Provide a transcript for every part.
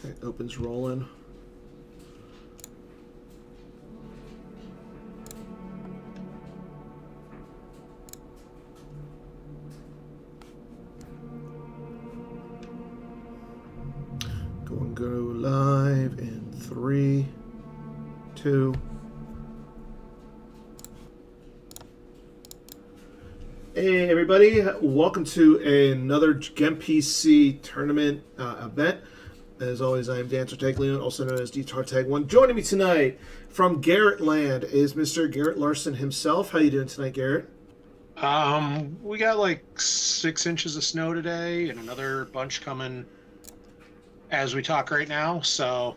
Okay, opens rolling. Going to go live in 3, 2. Hey everybody, welcome to another GEMPC tournament event. As always, I am Dan Tartaglione, also known as DTartag1. Joining me tonight from Garrett Land is Mr. Garrett Larson himself. How you doing tonight, Garrett? We got like 6 inches of snow today and another bunch coming as we talk right now. So,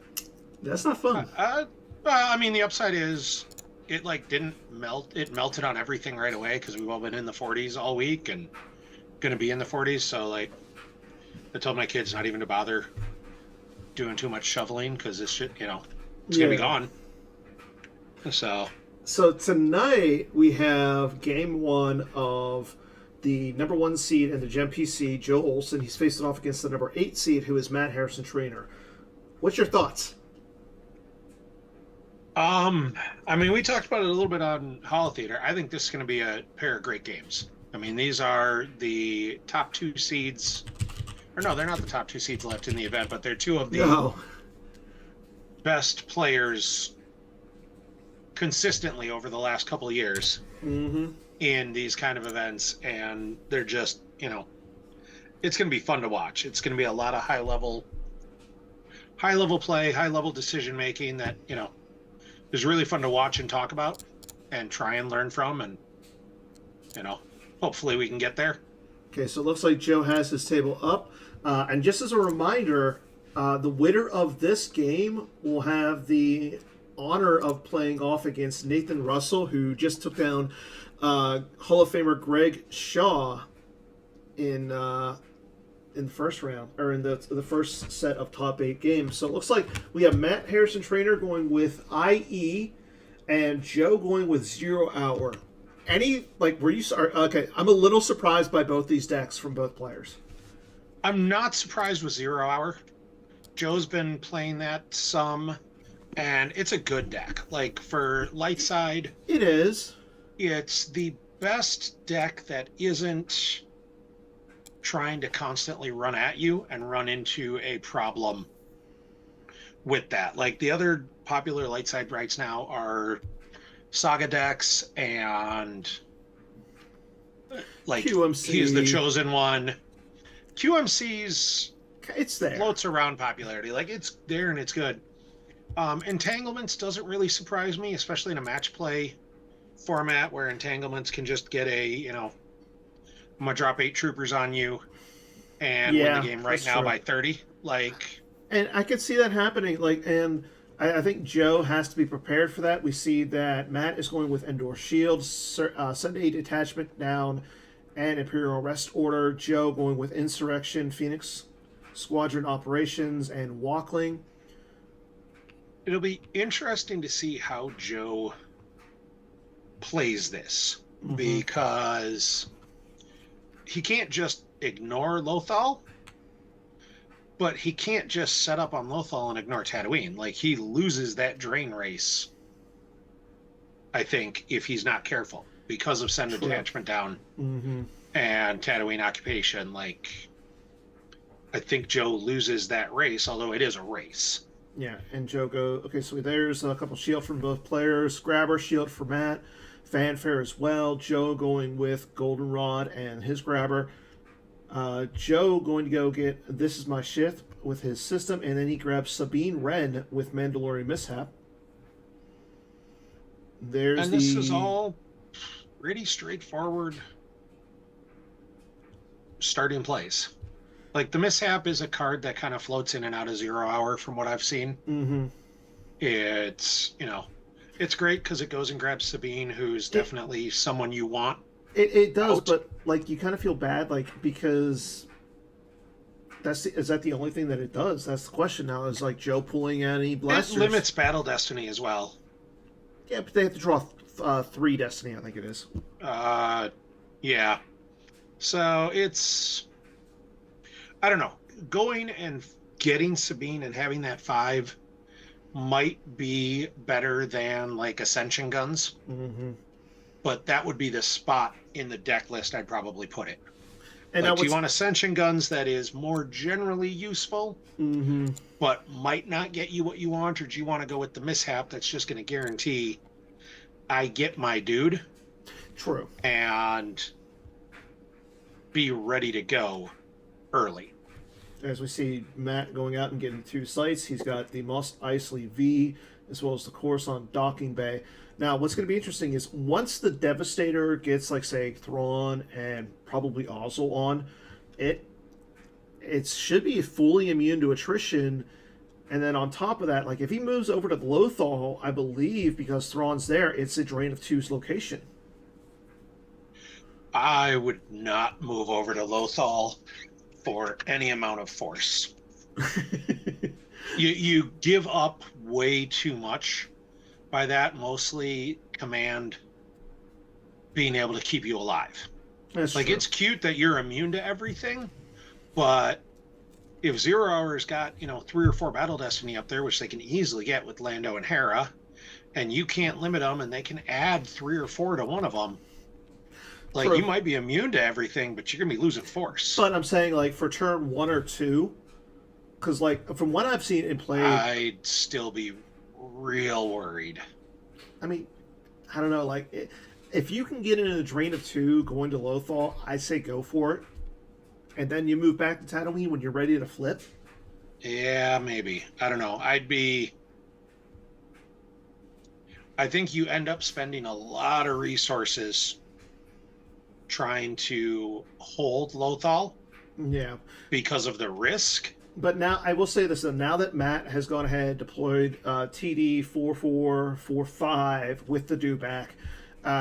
That's not uh, fun. uh, I mean, the upside is it like didn't melt. It melted on everything right away because we've all been in the 40s all week and going to be in the 40s. So, like, I told my kids not even to bother doing too much shoveling because this shit, it's going to be Yeah. gone. So, So tonight we have game one of the number 1 seed in the GEMPC, Joe Olson. He's facing off against the number 8 seed, who is Matt Harrison-Trainor. What's your thoughts? I mean, we talked about it a little bit on Hall Theater. I think this is going to be a pair of great games. I mean, these are the top 2 seeds, or no, they're not the top 2 seeds left in the event, but they're two of the No. best players consistently over the last couple of years Mm-hmm. in these kind of events. And they're just, it's going to be fun to watch. It's going to be a lot of high level play, high level decision making that, is really fun to watch and talk about and try and learn from. And, hopefully we can get there. Okay, so it looks like Joe has his table up. And just as a reminder, the winner of this game will have the honor of playing off against Nathan Russell, who just took down Hall of Famer Greg Shaw in the first round, or in the first set of top 8 games. So it looks like we have Matt Harrison-Trainor going with IE and Joe going with 0 Hour. Were you sorry? Okay, I'm a little surprised by both these decks from both players. I'm not surprised with 0 Hour. Joe's been playing that some, and it's a good deck. Like for light side, It is. it's the best deck that isn't trying to constantly run at you and run into a problem with that. Like the other popular light side rights now are Saga decks and like QMC. he's the chosen one. QMC's It's there. floats around popularity. Like it's there and it's good. Entanglements doesn't really surprise me, especially in a match play format where entanglements can just get I'm gonna drop 8 troopers on you and win the game right now true. by 30. Like, And I could see that happening. I think Joe has to be prepared for that. We see that Matt is going with Endor Shield, Sunday Detachment down, and Imperial Arrest Order. Joe going with Insurrection, Phoenix Squadron Operations, and Walkling. it'll be interesting to see how Joe plays this because he can't just ignore Lothal, but he can't just set up on Lothal and ignore Tatooine. Like he loses that drain race, I think, if he's not careful because of send detachment down and Tatooine occupation. Like I think Joe loses that race, although it is a race. Yeah, and Joe go. Okay, so there's a couple shield from both players. Grabber shield for Matt. Fanfare as well. Joe going with Goldenrod and his grabber. Joe going to go get This Is My Ship with his system, and then he grabs Sabine Wren with Mandalorian Mishap. And this is all pretty straightforward starting plays. Like the Mishap is a card that kind of floats in and out of 0 Hour from what I've seen. It's, it's great because it goes and grabs Sabine, who's definitely someone you want. It does, out. but you kind of feel bad, because is that the only thing that it does? That's the question now. Is Joe pulling any blasters? It limits battle destiny as well. Yeah, but they have to draw 3 destiny, I think it is. Yeah. So it's, I don't know, going and getting Sabine and having that 5 might be better than like Ascension guns, Mm-hmm. but that would be the spot in the deck list I'd probably put it. And Like, now do you what's want Ascension guns that is more generally useful, mm-hmm. but might not get you what you want, or do you want to go with the mishap that's just going to guarantee I get my dude True. and be ready to go early? As we see Matt going out and getting 2 sites, he's got the Mos Eisley V as well as the Coruscant Docking Bay. Now, what's going to be interesting is once the Devastator gets, like, say, Thrawn and probably Ozzel on, it should be fully immune to attrition. And then on top of that, like, if he moves over to the Lothal, I believe because Thrawn's there, it's a Drain of Two's location. I would not move over to Lothal for any amount of force. You give up way too much by that, mostly command being able to keep you alive. That's like true. It's cute that you're immune to everything, but if 0 Hour's got 3 or 4 Battle Destiny up there, which they can easily get with Lando and Hera, and you can't limit them, and they can add 3 or 4 to one of them, like, True. you might be immune to everything, but you're gonna be losing force. But I'm saying, like, for turn 1 or 2, because, like, from what I've seen in play, I'd still be real worried. I mean, I don't know, like, if you can get into the Drain of 2 going to Lothal, I say go for it. And then you move back to Tatooine when you're ready to flip. Yeah, maybe. I don't know. I think you end up spending a lot of resources trying to hold Lothal. Yeah. Because of the risk. But now, I will say this, though, now that Matt has gone ahead and deployed TD 4445 with the dewback,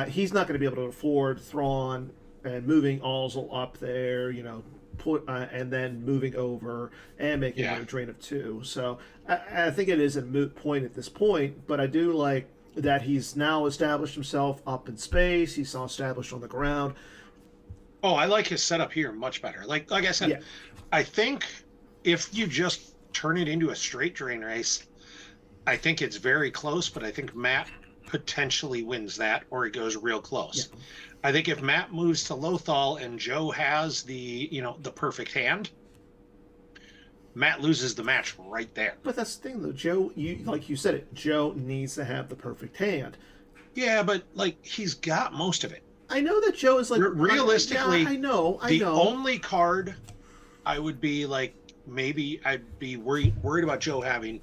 he's not going to be able to afford Thrawn and moving Ozzel up there, and then moving over and making it a Drain of 2. So I think it is a moot point at this point, but I do like that he's now established himself up in space. He's now established on the ground. Oh, I like his setup here much better. Like I said, I think if you just turn it into a straight drain race, I think it's very close, but I think Matt potentially wins that, or it goes real close. Yeah. I think if Matt moves to Lothal and Joe has the perfect hand, Matt loses the match right there. But that's the thing, though. Joe, like you said it, Joe needs to have the perfect hand. Yeah, but, like, he's got most of it. I know that Joe is, like... realistically, I know. The only card I would be, like, maybe I'd be worried about Joe having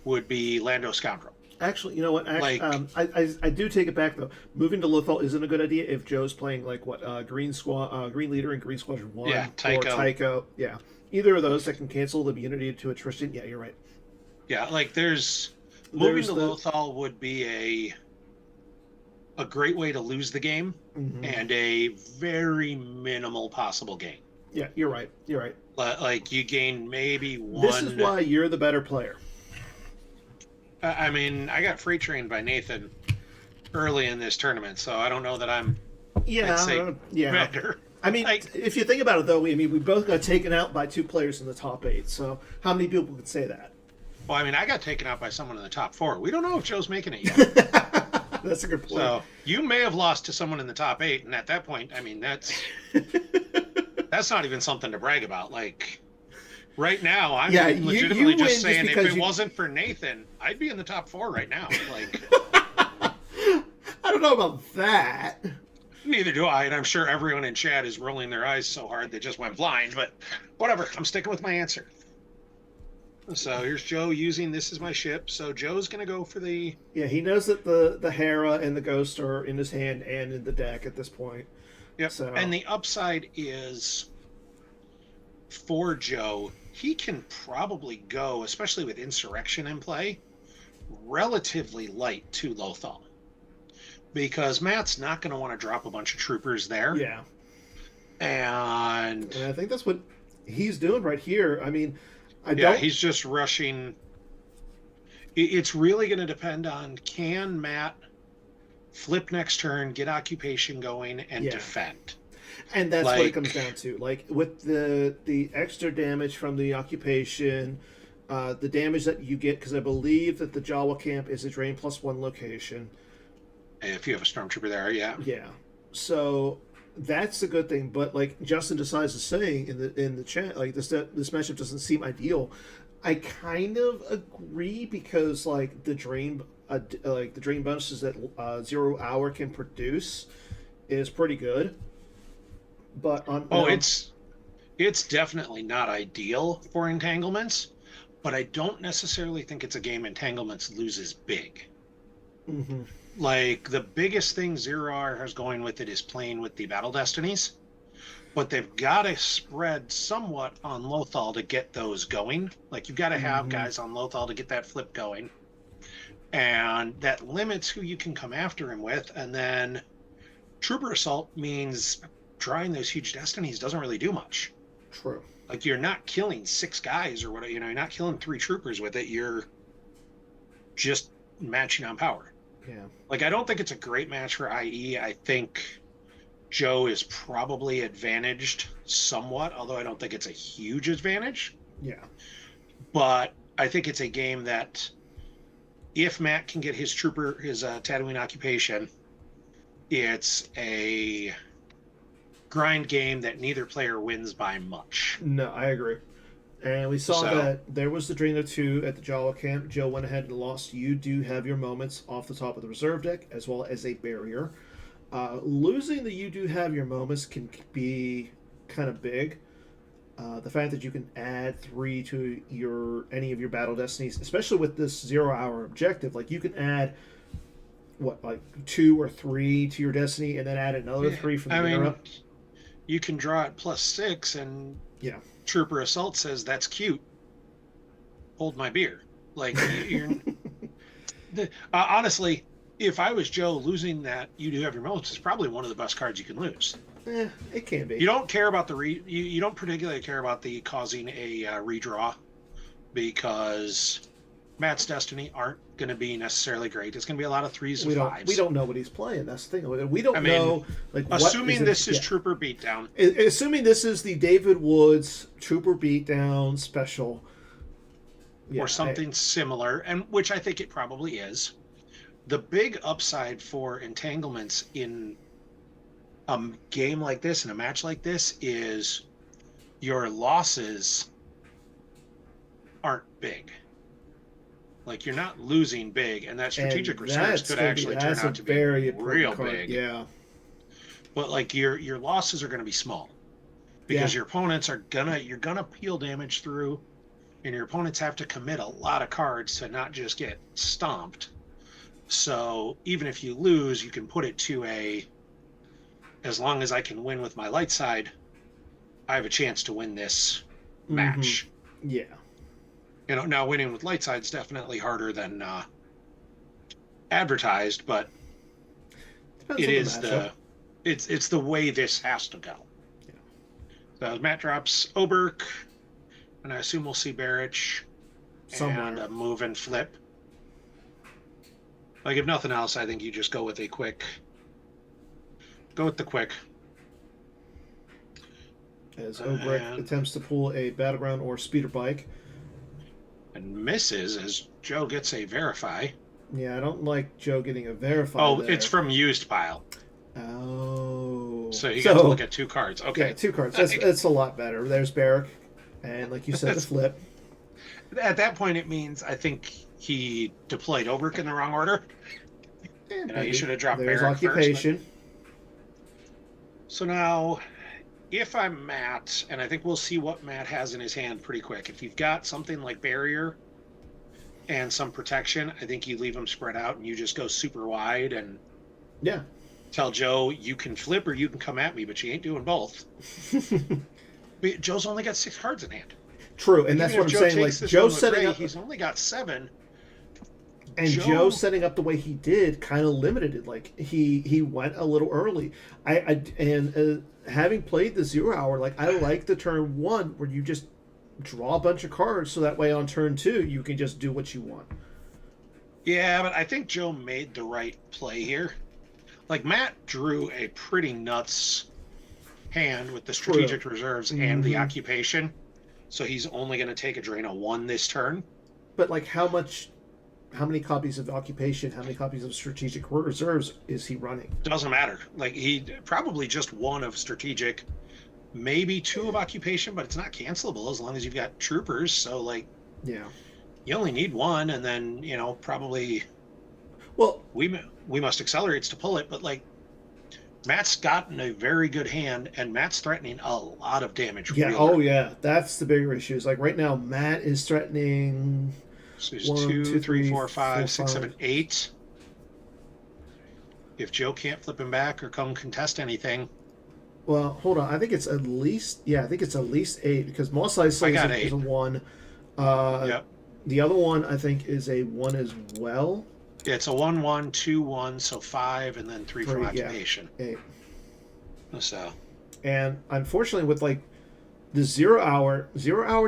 would be Lando Scoundrel. Actually, you know what? I do take it back, though. Moving to Lothal isn't a good idea if Joe's playing, like, Green Leader and Green Squadron 1. Yeah, Tycho. Or Tycho. Yeah. Either of those that can cancel the immunity to attrition. Yeah, you're right. Yeah, like, moving to Lothal would be a great way to lose the game, and a very minimal possible gain. Yeah, you're right. You're right. Like, you gain maybe one... This is why you're the better player. I mean, I got freight trained by Nathan early in this tournament, so I don't know that I'm better. I mean, if you think about it, though, we both got taken out by 2 players in the top 8, so how many people could say that? Well, I mean, I got taken out by someone in the top 4. We don't know if Joe's making it yet. That's a good point. So you may have lost to someone in the top 8, and at that point, I mean, that's not even something to brag about. Like, right now, I'm legitimately just saying if it wasn't for Nathan, I'd be in the top 4 right now. Like, I don't know about that. Neither do I, and I'm sure everyone in chat is rolling their eyes so hard they just went blind, but whatever. I'm sticking with my answer. So here's Joe using this as my ship. So Joe's going to go for the... Yeah, he knows that the Hera and the Ghost are in his hand and in the deck at this point. Yep. So. And the upside is for Joe, he can probably go, especially with Insurrection in play, relatively light to Lothal. Because Matt's not going to want to drop a bunch of troopers there. Yeah. And I think that's what he's doing right here. I mean... he's just rushing. It's really going to depend on, can Matt flip next turn, get occupation going, and defend? And that's what it comes Like, down to. Like with the extra damage from the occupation, the damage that you get, because I believe that the Jawa camp is a drain +1 location. if you have a stormtrooper there, yeah. Yeah, so that's a good thing. But like Justin decides to say in the chat, like this matchup doesn't seem ideal. I kind of agree because like the drain bonuses that 0 hour can produce is pretty good. But on Oh, it's definitely not ideal for entanglements, but I don't necessarily think it's a game entanglements loses big. mm-hmm. Like the biggest thing 0R has going with it is playing with the battle destinies, but they've got to spread somewhat on Lothal to get those going. Like you've got to have Mm-hmm. guys on Lothal to get that flip going, and that limits who you can come after him with. And then Trooper Assault means drawing those huge destinies doesn't really do much. True. Like you're not killing 6 guys or whatever, you're not killing 3 troopers with it. You're just matching on power. Yeah. Like I don't think it's a great match for IE. I think Joe is probably advantaged somewhat, although I don't think it's a huge advantage. Yeah. But I think it's a game that if Matt can get his Tatooine occupation, it's a grind game that neither player wins by much. No, I agree. And we saw So- that there was the Drano 2 at the Jawa camp. Joe went ahead and lost. You do have your moments off the top of the reserve deck, as well as a barrier. Losing the you do have your moments can be kind of big. The fact that you can add 3 to any of your battle destinies, especially with this 0 hour objective, like you can add like 2 or 3 to your destiny, and then add another 3 from the era. You can draw it +6, and Yeah. Trooper Assault says that's cute. Hold my beer. Like you're honestly, if I was Joe, losing that you do have your moments is probably one of the best cards you can lose. It can be. You don't care about you don't particularly care about the causing a redraw, because Matt's Destiny aren't going to be necessarily great. It's going to be a lot of 3s and 5s. We don't know what he's playing. That's the thing. We don't know. Like, assuming this is Trooper Beatdown. Assuming this is the David Woods Trooper Beatdown special. Or something similar, and which I think it probably is. The big upside for entanglements in a game like this, in a match like this, is your losses aren't big. Like you're not losing big, and that strategic reserves could actually turn out to be real big. Yeah. But like your losses are going to be small, because your opponents you're gonna peel damage through, and your opponents have to commit a lot of cards to not just get stomped. So even if you lose, you can put it to as long as I can win with my light side, I have a chance to win this match. Yeah. Now winning with light side is definitely harder than advertised, but Depends it's the way this has to go. Yeah. So Matt drops Oberk, and I assume we'll see Barrich somewhere. And a move and flip. Like if nothing else, I think you just go with the quick. As Oberek attempts to pull a battleground or speeder bike. And misses as Joe gets a verify. Yeah, I don't like Joe getting a verify. Oh, there. it's from used pile. Oh. So you got to look at 2 cards. Okay. Yeah, 2 cards. That's a lot better. There's Barrick, and like you said, the flip. At that point, it means I think he deployed Oberk in the wrong order. You should have dropped There's Barrick occupation. first. So now, if I'm Matt, and I think we'll see what Matt has in his hand pretty quick. If you've got something like barrier and some protection, I think you leave them spread out and you just go super wide and tell Joe you can flip or you can come at me, but you ain't doing both. But Joe's only got 6 cards in hand. True, and that's what I'm saying. Like Joe setting up, he's only got 7. and Joe setting up the way he did kind of limited it. Like he went a little early. Having played the 0 hour, like I like the turn 1 where you just draw a bunch of cards, so that way on turn 2 you can just do what you want. Yeah, but I think Joe made the right play here. Like Matt drew a pretty nuts hand with the True. strategic reserves and the Mhm. occupation. So he's only going to take a drain of 1 this turn. But like, how many copies of occupation, how many copies of strategic reserves is he running? Doesn't matter. Like, he probably just 1 of strategic, maybe 2 of occupation, but it's not cancelable as long as you've got troopers. So, like, Yeah. you only need 1, and then, probably Well, we must accelerates to pull it. But, like, Matt's gotten a very good hand, and Matt's threatening a lot of damage. yeah. Real Oh, early. yeah. That's the bigger issue. Is like right now, Matt is threatening So there's 1, 2, 2, 3, 3, 4, 4, 5, 6, 7, 5. 8. If Joe can't flip him back or come contest anything, Well, hold on. I think it's at least, yeah, I think it's at least 8 because Moss Isley I is got is 8. a 1. Uh, Yep. the other one I think is a 1 as well. It's a 1, 1, 2, 1, so 5, and then 3 from 3, yeah, occupation. 8. So, And unfortunately, with like the 0 hour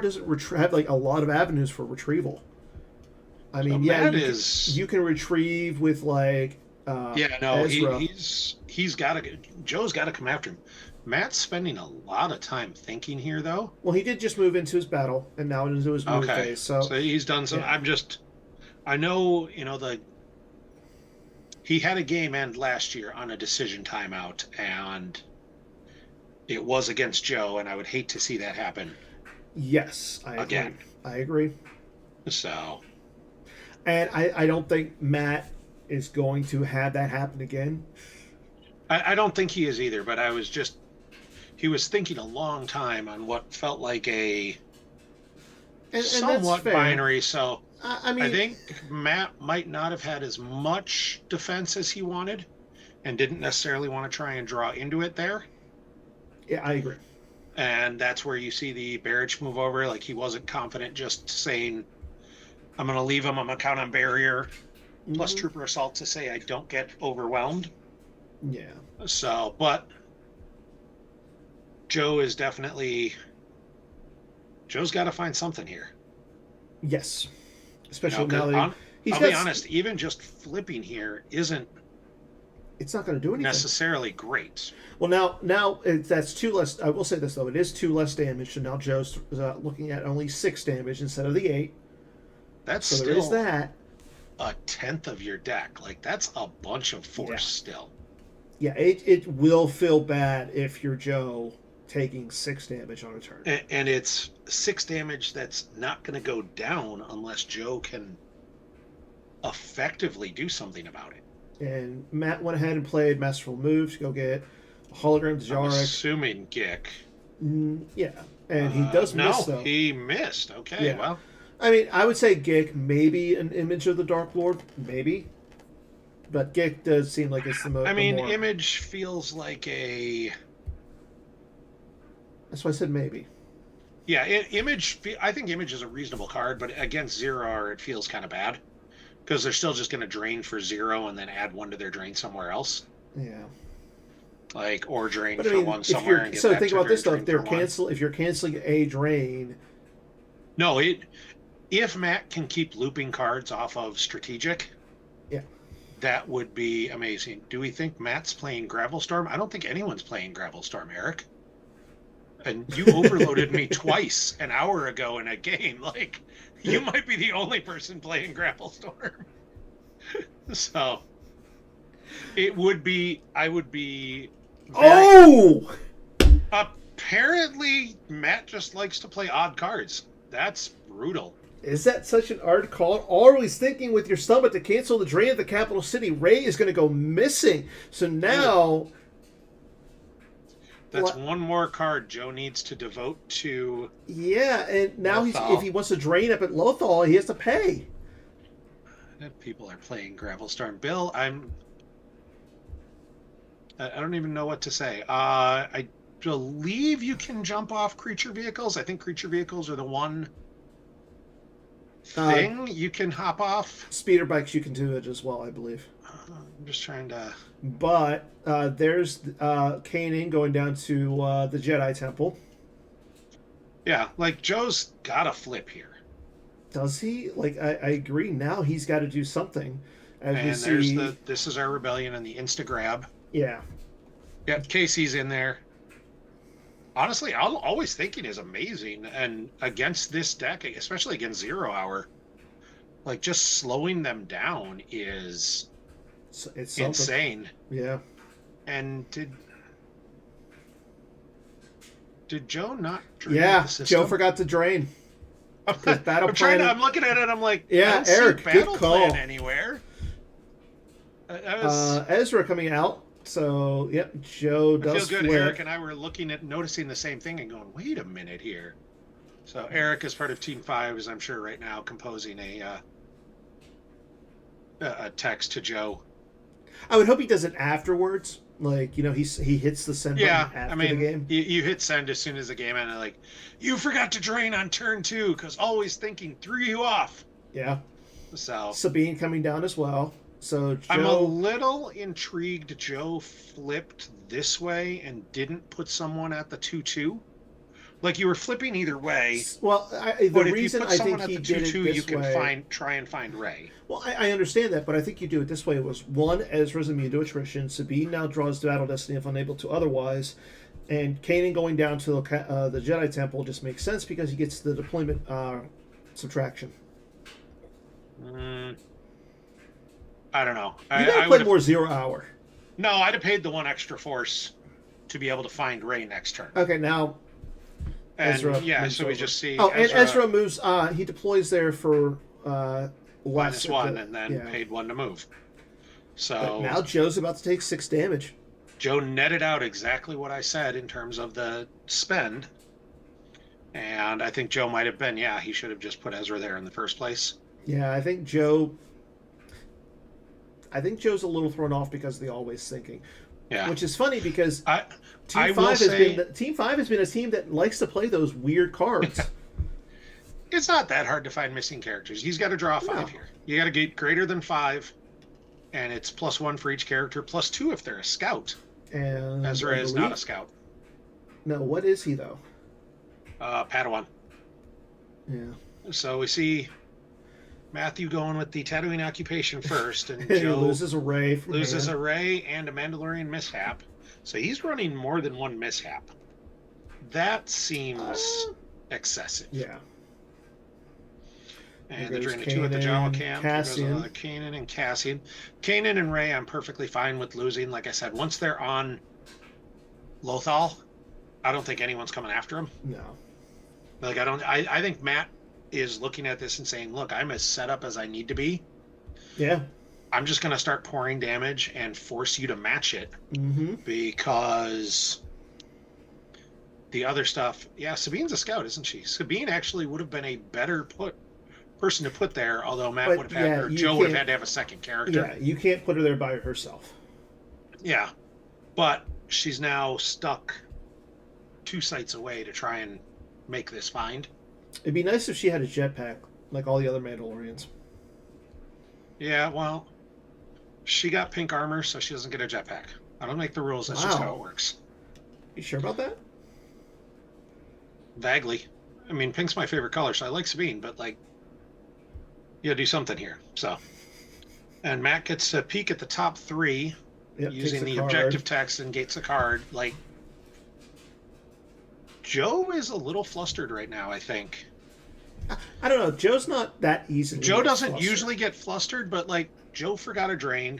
doesn't have like a lot of avenues for retrieval. I mean, yeah, Matt is. you can retrieve with like Yeah, no, Ezra. he's got to. Joe's got to come after him. Matt's spending a lot of time thinking here, though. Well, he did just move into his battle, and now into his move Okay, phase. So so he's done some. yeah. I know, he had a game end last year on a decision timeout, and it was against Joe, and I would hate to see that happen Yes, I agree. again. I agree. So, And I don't think Matt is going to have that happen again. I don't think he is either, but he was thinking a long time on what felt like a And somewhat that's fair. binary. So I mean, I think Matt might not have had as much defense as he wanted and didn't necessarily want to try and draw into it there. yeah, I agree. And that's where you see the Barrage move over. Like, he wasn't confident just saying, I'm going to leave him. I'm going to count on barrier plus trooper assault to say I don't get overwhelmed. Yeah. So, but Joe's got to find something here. Yes. Especially now that I'll be honest, even just flipping here isn't it's not going to do anything necessarily great. Well, now that's 2 less. I will say this though, it is 2 less damage. So now Joe's looking at only 6 damage instead of the 8. That's so still there is that. A 10th of your deck. Like, that's a bunch of force still. Yeah, it will feel bad if you're Joe taking 6 damage on a turn. And it's 6 damage that's not going to go down unless Joe can effectively do something about it. And Matt went ahead and played Masterful Move to go get a hologram to Jarek. I'm assuming Gick. Yeah, and he does miss though. No, he missed. Okay, yeah. Well. I mean, I would say Gick, maybe an image of the Dark Lord, maybe. But Gick does seem like it's the most. I mean, image feels like a. That's why I said maybe. Yeah, image. I think image is a reasonable card, but against 0 it feels kind of bad because they're still just going to drain for 0 and then add 1 to their drain somewhere else. Yeah. Like, or drain for 1 somewhere. And get so that think about this though: if you're canceling a drain. No, if Matt can keep looping cards off of strategic, yeah, that would be amazing. Do we think Matt's playing Gravelstorm? I don't think anyone's playing Gravelstorm, Eric. And you overloaded me twice an hour ago in a game. Like, you might be the only person playing Gravelstorm. So, I would be. Oh! Apparently, Matt just likes to play odd cards. That's brutal. Is that such an odd call? Always thinking with your stomach to cancel the drain of the capital city. Ray is going to go missing. So now. That's one more card Joe needs to devote to. Yeah, and now if he wants to drain up at Lothal, he has to pay. People are playing Gravelstorm. Bill, I don't even know what to say. I believe you can jump off creature vehicles. I think creature vehicles are the one thing you can hop off. Speeder bikes, you can do it as well, I believe. I'm just trying to. But there's Kanan going down to the Jedi Temple. Yeah, like Joe's got to flip here. Does he? Like, I agree. Now he's got to do something. This is our rebellion and the insta grab. Yeah. Yep, Casey's in there. Honestly, always thinking is amazing, and against this deck, especially against 0 hour, like just slowing them down is It's something. insane. Yeah. And did Joe not drain Yeah, the system? Joe forgot to drain. Because battle I'm trying plan. to. I'm looking at it. I'm like, I Yeah, don't Eric, see good battle call. plan anywhere. That was. Ezra coming out. So, yep, Joe I feel does good. flip. Eric and I were noticing the same thing and going, wait a minute here. So Eric is part of Team 5, is I'm sure right now composing a text to Joe. I would hope he does it afterwards. Like, he hits the send button after I mean, the game. you hit send as soon as the game ended. Like, you forgot to drain on turn 2 because always thinking threw you off. Yeah. So Sabine coming down as well. So Joe... I'm a little intrigued Joe flipped this way and didn't put someone at the 2-2. Like, you were flipping either way. Well, but if you put someone at the 2-2, you can try and find Ray. Well, I understand that, but I think you do it this way. It was one, Ezra's immune to attrition. Sabine now draws the Battle Destiny if unable to otherwise. And Kanan going down to the Jedi Temple just makes sense because he gets the deployment subtraction. I don't know. You gotta play more 0 hour. No, I'd have paid the 1 extra force to be able to find Ray next turn. Okay, now Ezra. Yeah, so we just see. Oh, and Ezra moves. He deploys there for -1, and then paid 1 to move. So but now Joe's about to take 6 damage. Joe netted out exactly what I said in terms of the spend, and I think Joe might have been. Yeah, he should have just put Ezra there in the first place. Yeah, I think Joe's a little thrown off because of the always thinking. Yeah, which is funny because Team 5 has been a team that likes to play those weird cards. It's not that hard to find missing characters. He's got to draw 5 here. You got to get greater than 5, and it's +1 for each character, +2 if they're a scout. And Ezra is not a scout. No, what is he though? Padawan. Yeah. So we see Matthew going with the Tatooine occupation first, and Joe Joe loses a Ray. A Ray and a Mandalorian mishap. So he's running more than 1 mishap. That seems excessive. Yeah. And the Drain 2 at the Jawa camp. Cassian. Kanan and Cassian. Kanan and Ray, I'm perfectly fine with losing. Like I said, once they're on Lothal, I don't think anyone's coming after him. No. Like, I think Matt is looking at this and saying, look, I'm as set up as I need to be. Yeah. I'm just going to start pouring damage and force you to match it. Because the other stuff, Sabine's a scout, isn't she? Sabine actually would have been a better person to put there, although Matt would have had, or Joe would have had to have a second character. Yeah, you can't put her there by herself. Yeah, but she's now stuck 2 sites away to try and make this find. It'd be nice if she had a jetpack like all the other Mandalorians. Yeah, well, she got pink armor, so she doesn't get a jetpack. I don't make the rules. That's just how it works. You sure about that? Vaguely. I mean, pink's my favorite color, so I like Sabine, but, like, you gotta do something here. So, and Matt gets to peek at the top 3 using the objective text and gets a card. Like, Joe is a little flustered right now, I think. I don't know. Joe's not that easy. Joe doesn't usually get flustered, but, like, Joe forgot a drain.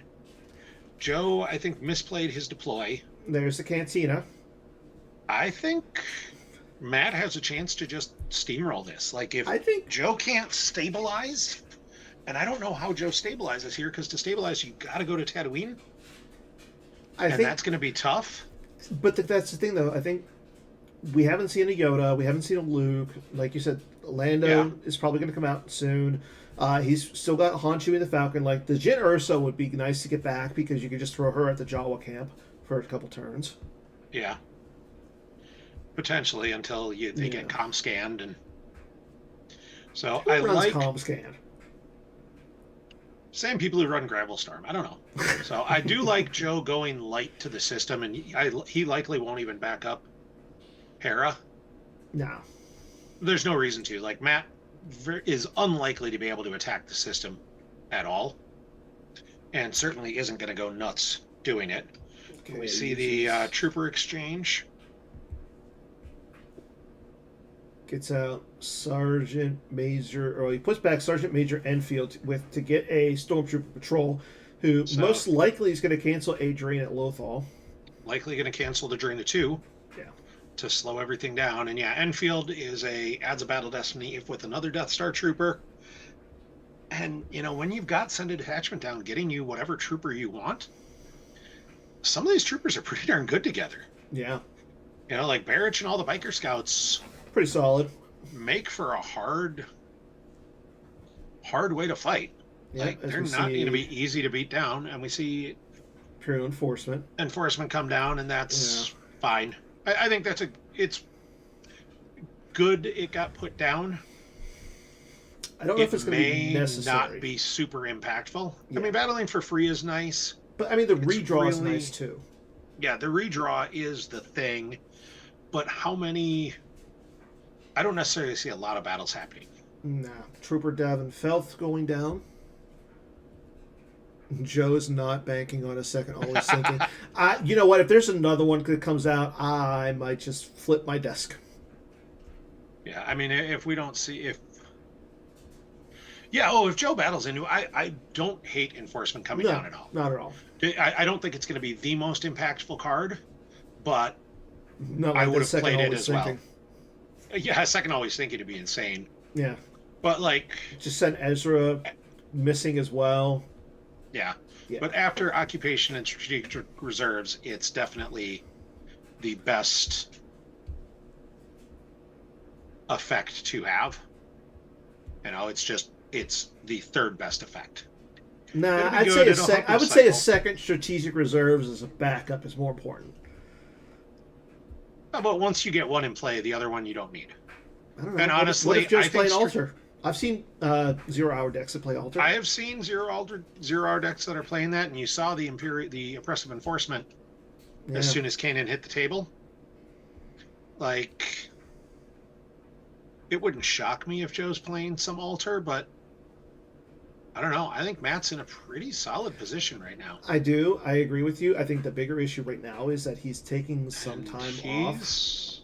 Joe, I think, misplayed his deploy. There's the cantina. I think Matt has a chance to just steamroll this. Like, if Joe can't stabilize, and I don't know how Joe stabilizes here, because to stabilize, you got to go to Tatooine. And that's going to be tough. But that's the thing, though. I think we haven't seen a Yoda. We haven't seen a Luke. Like you said, Lando is probably going to come out soon. He's still got Han Chewie and the Falcon. Like, the Jyn Erso would be nice to get back because you could just throw her at the Jawa camp for a couple turns. Yeah. Potentially until they get comm scanned. And so Who runs comm scan? Same people who run Gravel Storm. I don't know. So I do like Joe going light to the system, and he likely won't even back up Hera. No. There's no reason to. Like, Matt is unlikely to be able to attack the system at all, and certainly isn't going to go nuts doing it. Okay, we see the trooper exchange. Gets out Sergeant Major, or he puts back Sergeant Major Enfield to get a Stormtrooper patrol, who most likely is going to cancel a drain at Lothal. Likely going to cancel the drain of 2. Yeah. To slow everything down. And yeah, Enfield adds a Battle Destiny if with another Death Star trooper. And when you've got send a detachment down, getting you whatever trooper you want, some of these troopers are pretty darn good together. Yeah. Like Barrich and all the biker scouts. Pretty solid. Make for a hard way to fight. Yeah, like they're not going to be easy to beat down, and we see Imperial enforcement come down, and that's fine. I think it's good it got put down. I don't know if it's going to be necessary. Not be super impactful. Yeah. I mean, battling for free is nice. But I mean, the redraw is nice too. Yeah, the redraw is the thing. But how many... I don't necessarily see a lot of battles happening. Nah. Trooper Davin Felth going down. Joe's not banking on a second, always thinking. You know what? If there's another one that comes out, I might just flip my desk. Yeah, I mean, if we don't see... if Joe battles into... I don't hate enforcement coming down at all. Not at all. I don't think it's going to be the most impactful card, but like I would have played it as thinking. Well. Yeah, second always thinking to be insane. Yeah. But like... just send Ezra missing as well. Yeah. But after Occupation and Strategic Reserves, it's definitely the best effect to have. It's the third best effect. Nah, I would say a second Strategic Reserves as a backup is more important. But once you get one in play, the other one you don't need. I don't know. And honestly, what if Joe's playing Alter? I've seen 0-hour decks that play Alter. I have seen 0-hour decks that are playing that, and you saw the oppressive enforcement as soon as Kanan hit the table. Like, it wouldn't shock me if Joe's playing some Alter, but I don't know. I think Matt's in a pretty solid position right now. I do. I agree with you. I think the bigger issue right now is that he's taking some time off.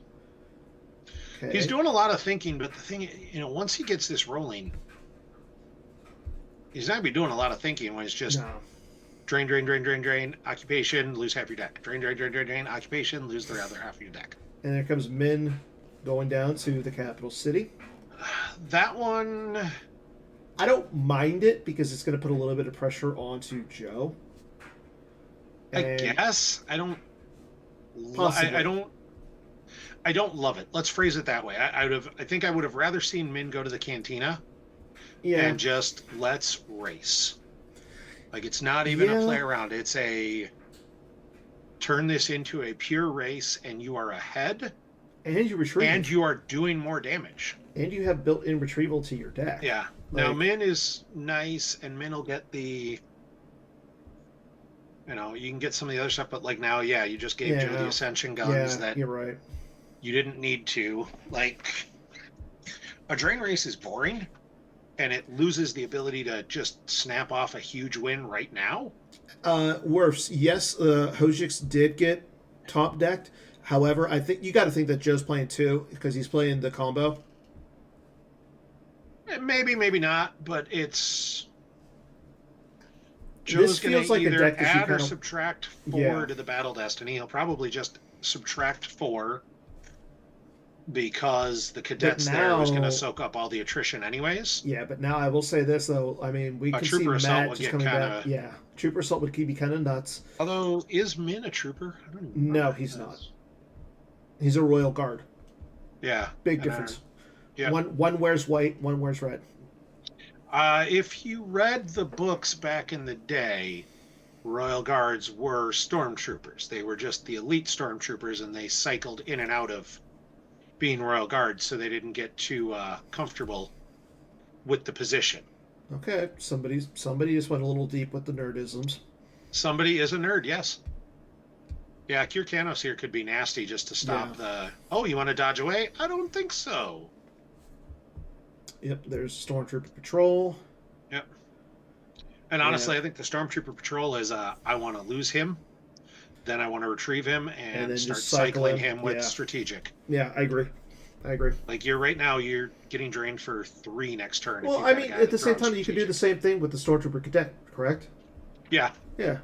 Okay. He's doing a lot of thinking, but the thing, once he gets this rolling, he's not going to be doing a lot of thinking when it's just drain, occupation, lose half your deck. Drain, occupation, lose the other half of your deck. And there comes Min going down to the capital city. That one... I don't mind it because it's going to put a little bit of pressure onto Joe. I guess. I don't... I don't love it. Let's phrase it that way. I think I would have rather seen Min go to the cantina and just let's race. Like, it's not even a play around. It's a turn this into a pure race, and you are ahead. And you retrieve. And you are doing more damage. And you have built-in retrieval to your deck. Yeah. Now, Min is nice, and Min will get the... you can get some of the other stuff, but like now, you just gave Joe the Ascension guns that... you're right. You didn't need to. Like, a drain race is boring, and it loses the ability to just snap off a huge win right now. Worse. Yes, Hojix did get top decked. However, I think you got to think that Joe's playing too, because he's playing the combo. Maybe, maybe not, but it's... Joe's going to either add or subtract 4 to the Battle Destiny. He'll probably just subtract 4 because the cadets there is going to soak up all the attrition anyways. Yeah, but now I will say this, though. I mean, we can see Matt just coming back. Yeah, Trooper Assault would be kind of nuts. Although, is Min a Trooper? I don't even know. No, he's not. He's a Royal Guard. Yeah. Big difference. Yeah. One wears white, one wears red. If you read the books back in the day, Royal Guards were stormtroopers. They were just the elite stormtroopers, and they cycled in and out of being Royal Guards, so they didn't get too comfortable with the position. Okay, somebody just went a little deep with the nerdisms. Somebody is a nerd, yes. Yeah, Kirkanos here could be nasty just to stop the... Oh, you want to dodge away? I don't think so. Yep, there's Stormtrooper Patrol. Yep. And honestly, I think the Stormtrooper Patrol is I want to lose him, then I want to retrieve him, and start cycling him with Strategic. Yeah, I agree. I agree. Like you're getting drained for 3 next turn. Well, If you've I got a mean, guy at that the same throws time, you could do the strategic. same thing with the Stormtrooper Cadet, correct? Yeah. Yeah.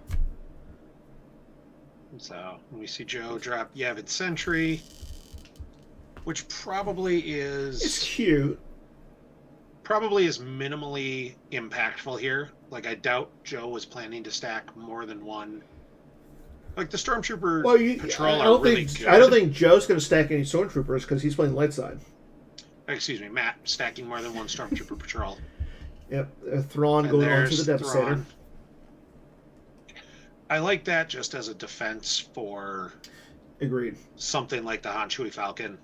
So we see Joe drop Yavin Sentry, which probably It's is cute. minimally impactful here. Like I doubt Joe was planning to stack more than one. Like the Stormtrooper Well, Patrol are really I don't good. think Joe's going to stack any Stormtroopers because he's playing light side. Excuse me, Matt stacking more than one Stormtrooper Patrol. Yep, Thrawn And going on to the there's Devastator. Thrawn. I like that just as a defense for Agreed. something like the Han Chewie Falcon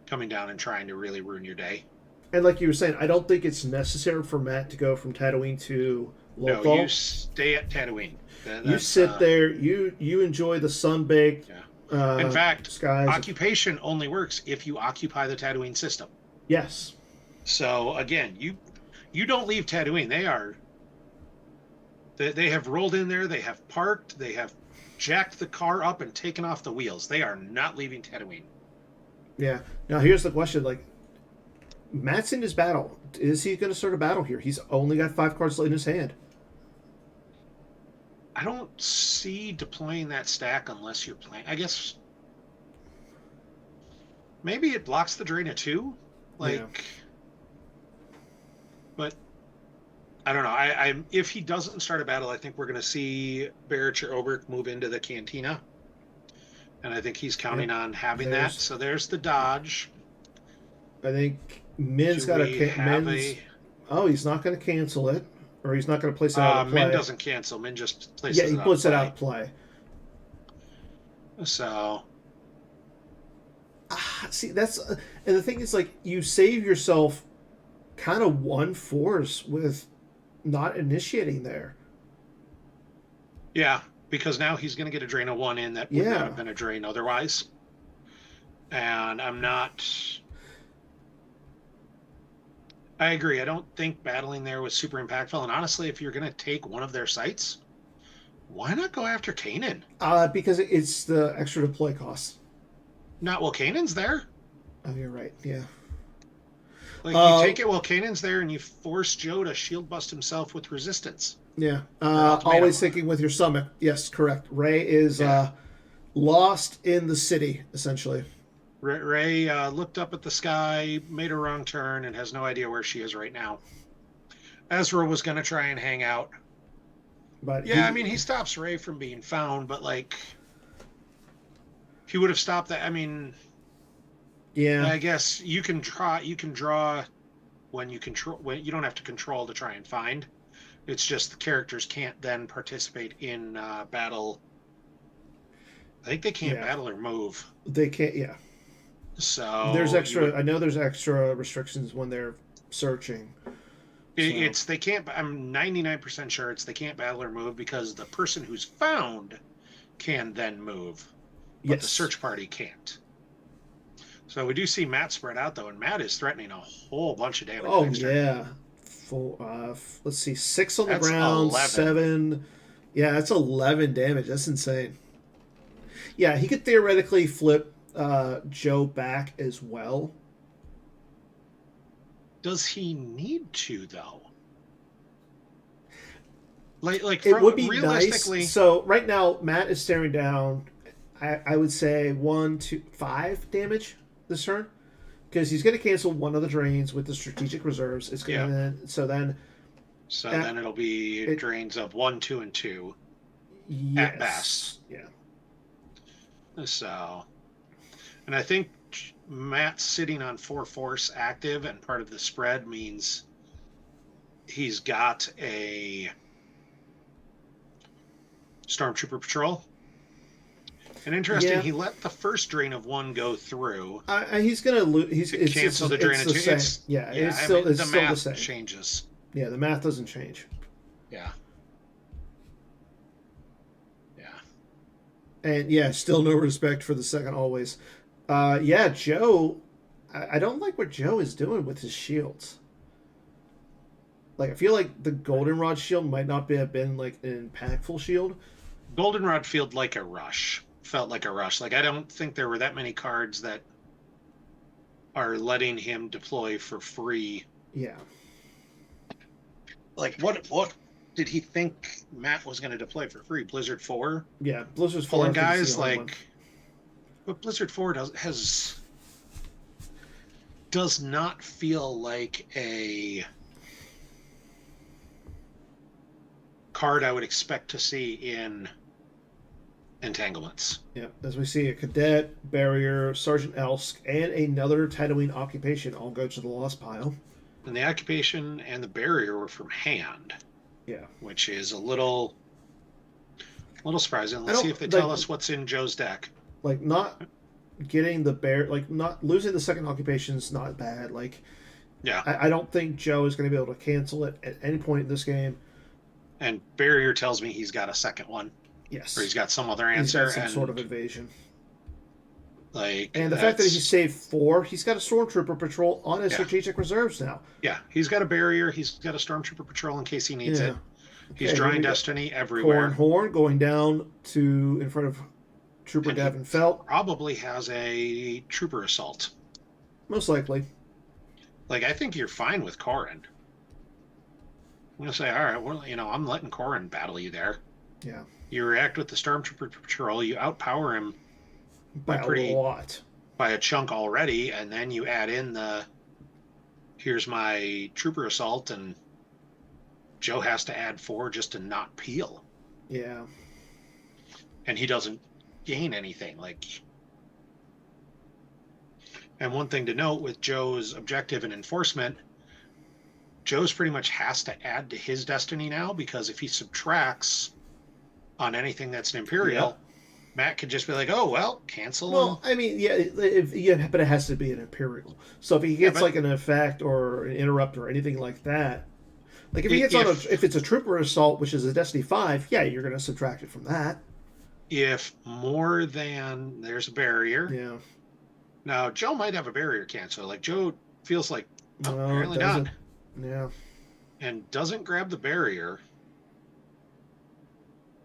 coming down and trying to really ruin your day. And like you were saying, I don't think it's necessary for Matt to go from Tatooine to Lothal. No, you stay at Tatooine. You sit there. You enjoy the sun-baked. Yeah. In fact, skies. occupation only works if you occupy the Tatooine system. Yes. So again, you don't leave Tatooine. They have rolled in there. They have parked. They have jacked the car up and taken off the wheels. They are not leaving Tatooine. Yeah. Now here's the question: like, Matt's in his battle. Is he going to start a battle here? He's only got 5 cards in his hand. I don't see deploying that stack unless you're playing. I guess maybe it blocks the drain of 2. Like, Yeah. but I don't know. I if he doesn't start a battle, I think we're going to see Barrich or Oberk move into the cantina, and I think he's counting on having that. So there's the dodge. I think Min's got a. Oh, he's not going to cancel it, or he's not going to place it out of play. Min doesn't cancel. Min just places it out. Yeah, he puts it out of play. So. See, that's and the thing is, like, you save yourself kind of one force with not initiating there. Yeah, because now he's going to get a drain of 1 in that would not have been a drain otherwise. And I'm not. I agree. I don't think battling there was super impactful. And honestly, if you're going to take one of their sites, why not go after Kanan? Because it's the extra deploy cost. Well, Kanan's there. Oh, you're right. Yeah. Like, you take it while Kanan's there and you force Joe to shield bust himself with resistance. Yeah. Always thinking with your stomach. Yes, correct. Rey is lost in the city, essentially. Rey looked up at the sky, made a wrong turn, and has no idea where she is right now. Ezra was going to try and hang out. But yeah, he stops Rey from being found, but, like, he would have stopped that. Yeah. I guess you can draw when you control, when you don't have to control to try and find. It's just the characters can't then participate in battle. I think they can't battle or move. They can't, yeah. So there's extra. I know there's extra restrictions when they're searching. It's they can't. I'm 99% sure it's they can't battle or move because the person who's found can then move, but the search party can't. So we do see Matt spread out though, and Matt is threatening a whole bunch of damage. Oh yeah. Let's see, 6 on the ground, 11. 7. Yeah, that's 11 damage. That's insane. Yeah, he could theoretically flip Joe back as well. Does he need to though? Like it would be realistically. Nice. So right now, Matt is staring down. I would say 1, 2, 5 damage this turn. Because he's going to cancel one of the drains with the strategic reserves. It's going to then it'll be drains of 1, 2, and 2 at best. Yeah. So, and I think Matt's sitting on 4 force active, and part of the spread means he's got a Stormtrooper patrol. And interesting, he let the first drain of 1 go through. He's going to lose. He's cancel the drain of 2. It's still the same. Changes. Yeah, the math doesn't change. Yeah. And still no respect for the second always. Joe. I don't like what Joe is doing with his shields. Like, I feel like the Goldenrod shield might not have been like an impactful shield. Goldenrod felt like a rush. Like, I don't think there were that many cards that are letting him deploy for free. Yeah. Like, what did he think Matt was going to deploy for free? Blizzard 4? Yeah. Blizzard's 4, I Pulling think, is guys the only one. like... But Blizzard 4 does not feel like a card I would expect to see in Entanglements. Yeah, as we see, a cadet, barrier, Sergeant Elsk, and another Tatooine occupation all go to the lost pile. And the occupation and the barrier were from hand. Yeah, which is a little surprising. Let's see if they tell us what's in Joe's deck. Like, not getting the not losing the second occupation is not bad. Like, yeah, I don't think Joe is going to be able to cancel it at any point in this game. And barrier tells me he's got a second one. Yes, or he's got some other answer, some sort of invasion. Like, and the fact that he saved 4, he's got a Stormtrooper patrol on his strategic reserves now. Yeah, he's got a barrier. He's got a Stormtrooper patrol in case he needs it. Okay, he's drawing Destiny everywhere. Horn going down to in front of Trooper Gavin Felt. Probably has a Trooper Assault. Most likely. Like, I think you're fine with Corrin. I'm going to say, all right, well, I'm letting Corrin battle you there. Yeah. You react with the Stormtrooper patrol. You outpower him by a lot. By a chunk already, and then you add in here's my Trooper Assault, and Joe has to add 4 just to not peel. Yeah. And he doesn't gain anything. And one thing to note with Joe's objective and enforcement, Joe's pretty much has to add to his destiny now, because if he subtracts on anything that's an Imperial, Matt could just be like, oh, well, cancel. Well, I mean, but it has to be an Imperial. So if he gets like an effect or an interrupt or anything like that, like if he gets if it's a Trooper Assault, which is a Destiny 5, yeah, you're going to subtract it from that. If more than there's a barrier. Yeah. Now, Joe might have a barrier cancel. Like, Joe feels like, apparently not. Yeah. And doesn't grab the barrier,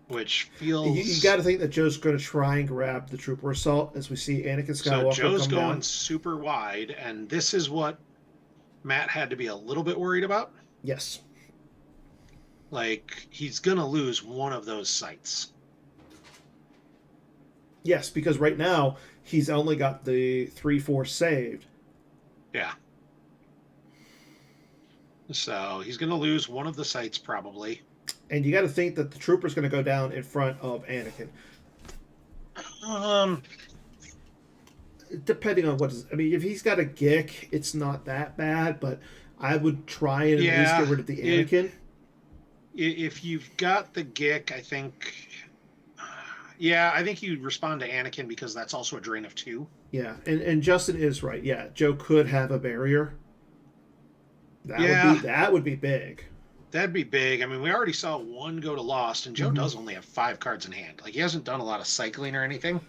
which feels... You got to think that Joe's going to try and grab the Trooper Assault, as we see Anakin Skywalker. So Joe's going super wide, and this is what Matt had to be a little bit worried about. Yes. Like, he's going to lose one of those sites. Yes, because right now, he's only got the 3-4 saved. Yeah. So he's going to lose one of the sites probably. And you got to think that the Trooper's going to go down in front of Anakin. Depending on if he's got a Gick, it's not that bad, but I would try and at least get rid of the Anakin. If you've got the Gick, I think... Yeah, I think you'd respond to Anakin, because that's also a drain of 2. Yeah, and Justin is right. Yeah, Joe could have a barrier. That would be big. That'd be big. I mean, we already saw 1 go to Lost, and Joe does only have 5 cards in hand. Like, he hasn't done a lot of cycling or anything.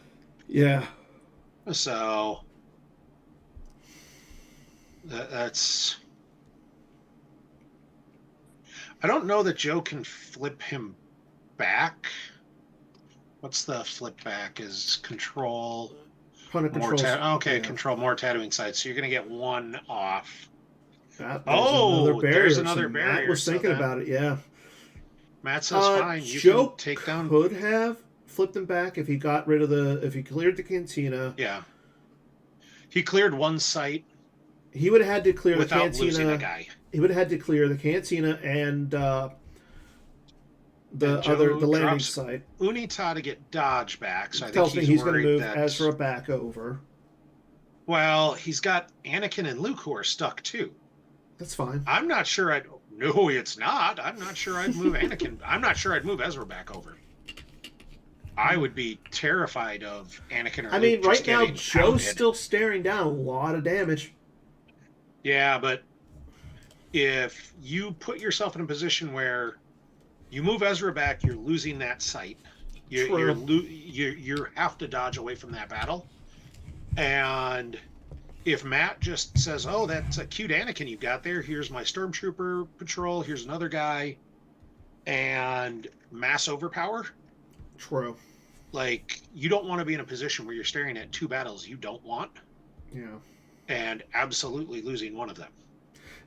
Yeah. So that's... I don't know that Joe can flip him back. What's the flip back? Is control more control more Tatooine sites. So you're going to get 1 off. There's another barrier. Matt was thinking about it. Yeah. Matt says fine. Joe can take down. Could have flipped him back if he got rid of if he cleared the cantina. Yeah. He cleared 1 site. He would have had to clear without the cantina. Losing a guy. He would have had to clear the cantina and the landing site. Unita to get Dodge back, so I tells think me he's going to move Ezra back over. Well, he's got Anakin and Luke who are stuck too. That's fine. I'm not sure No, it's not. I'm not sure I'd move Anakin. I'm not sure I'd move Ezra back over. I would be terrified of Anakin or Luke. Right now, Joe's still staring down a lot of damage. Yeah, but if you put yourself in a position where you move Ezra back, you're losing that site. You have to dodge away from that battle. And if Matt just says, oh, that's a cute Anakin you've got there, here's my Stormtrooper patrol, here's another guy, and mass overpower. True. Like, you don't want to be in a position where you're staring at 2 battles you don't want. Yeah. and absolutely losing one of them.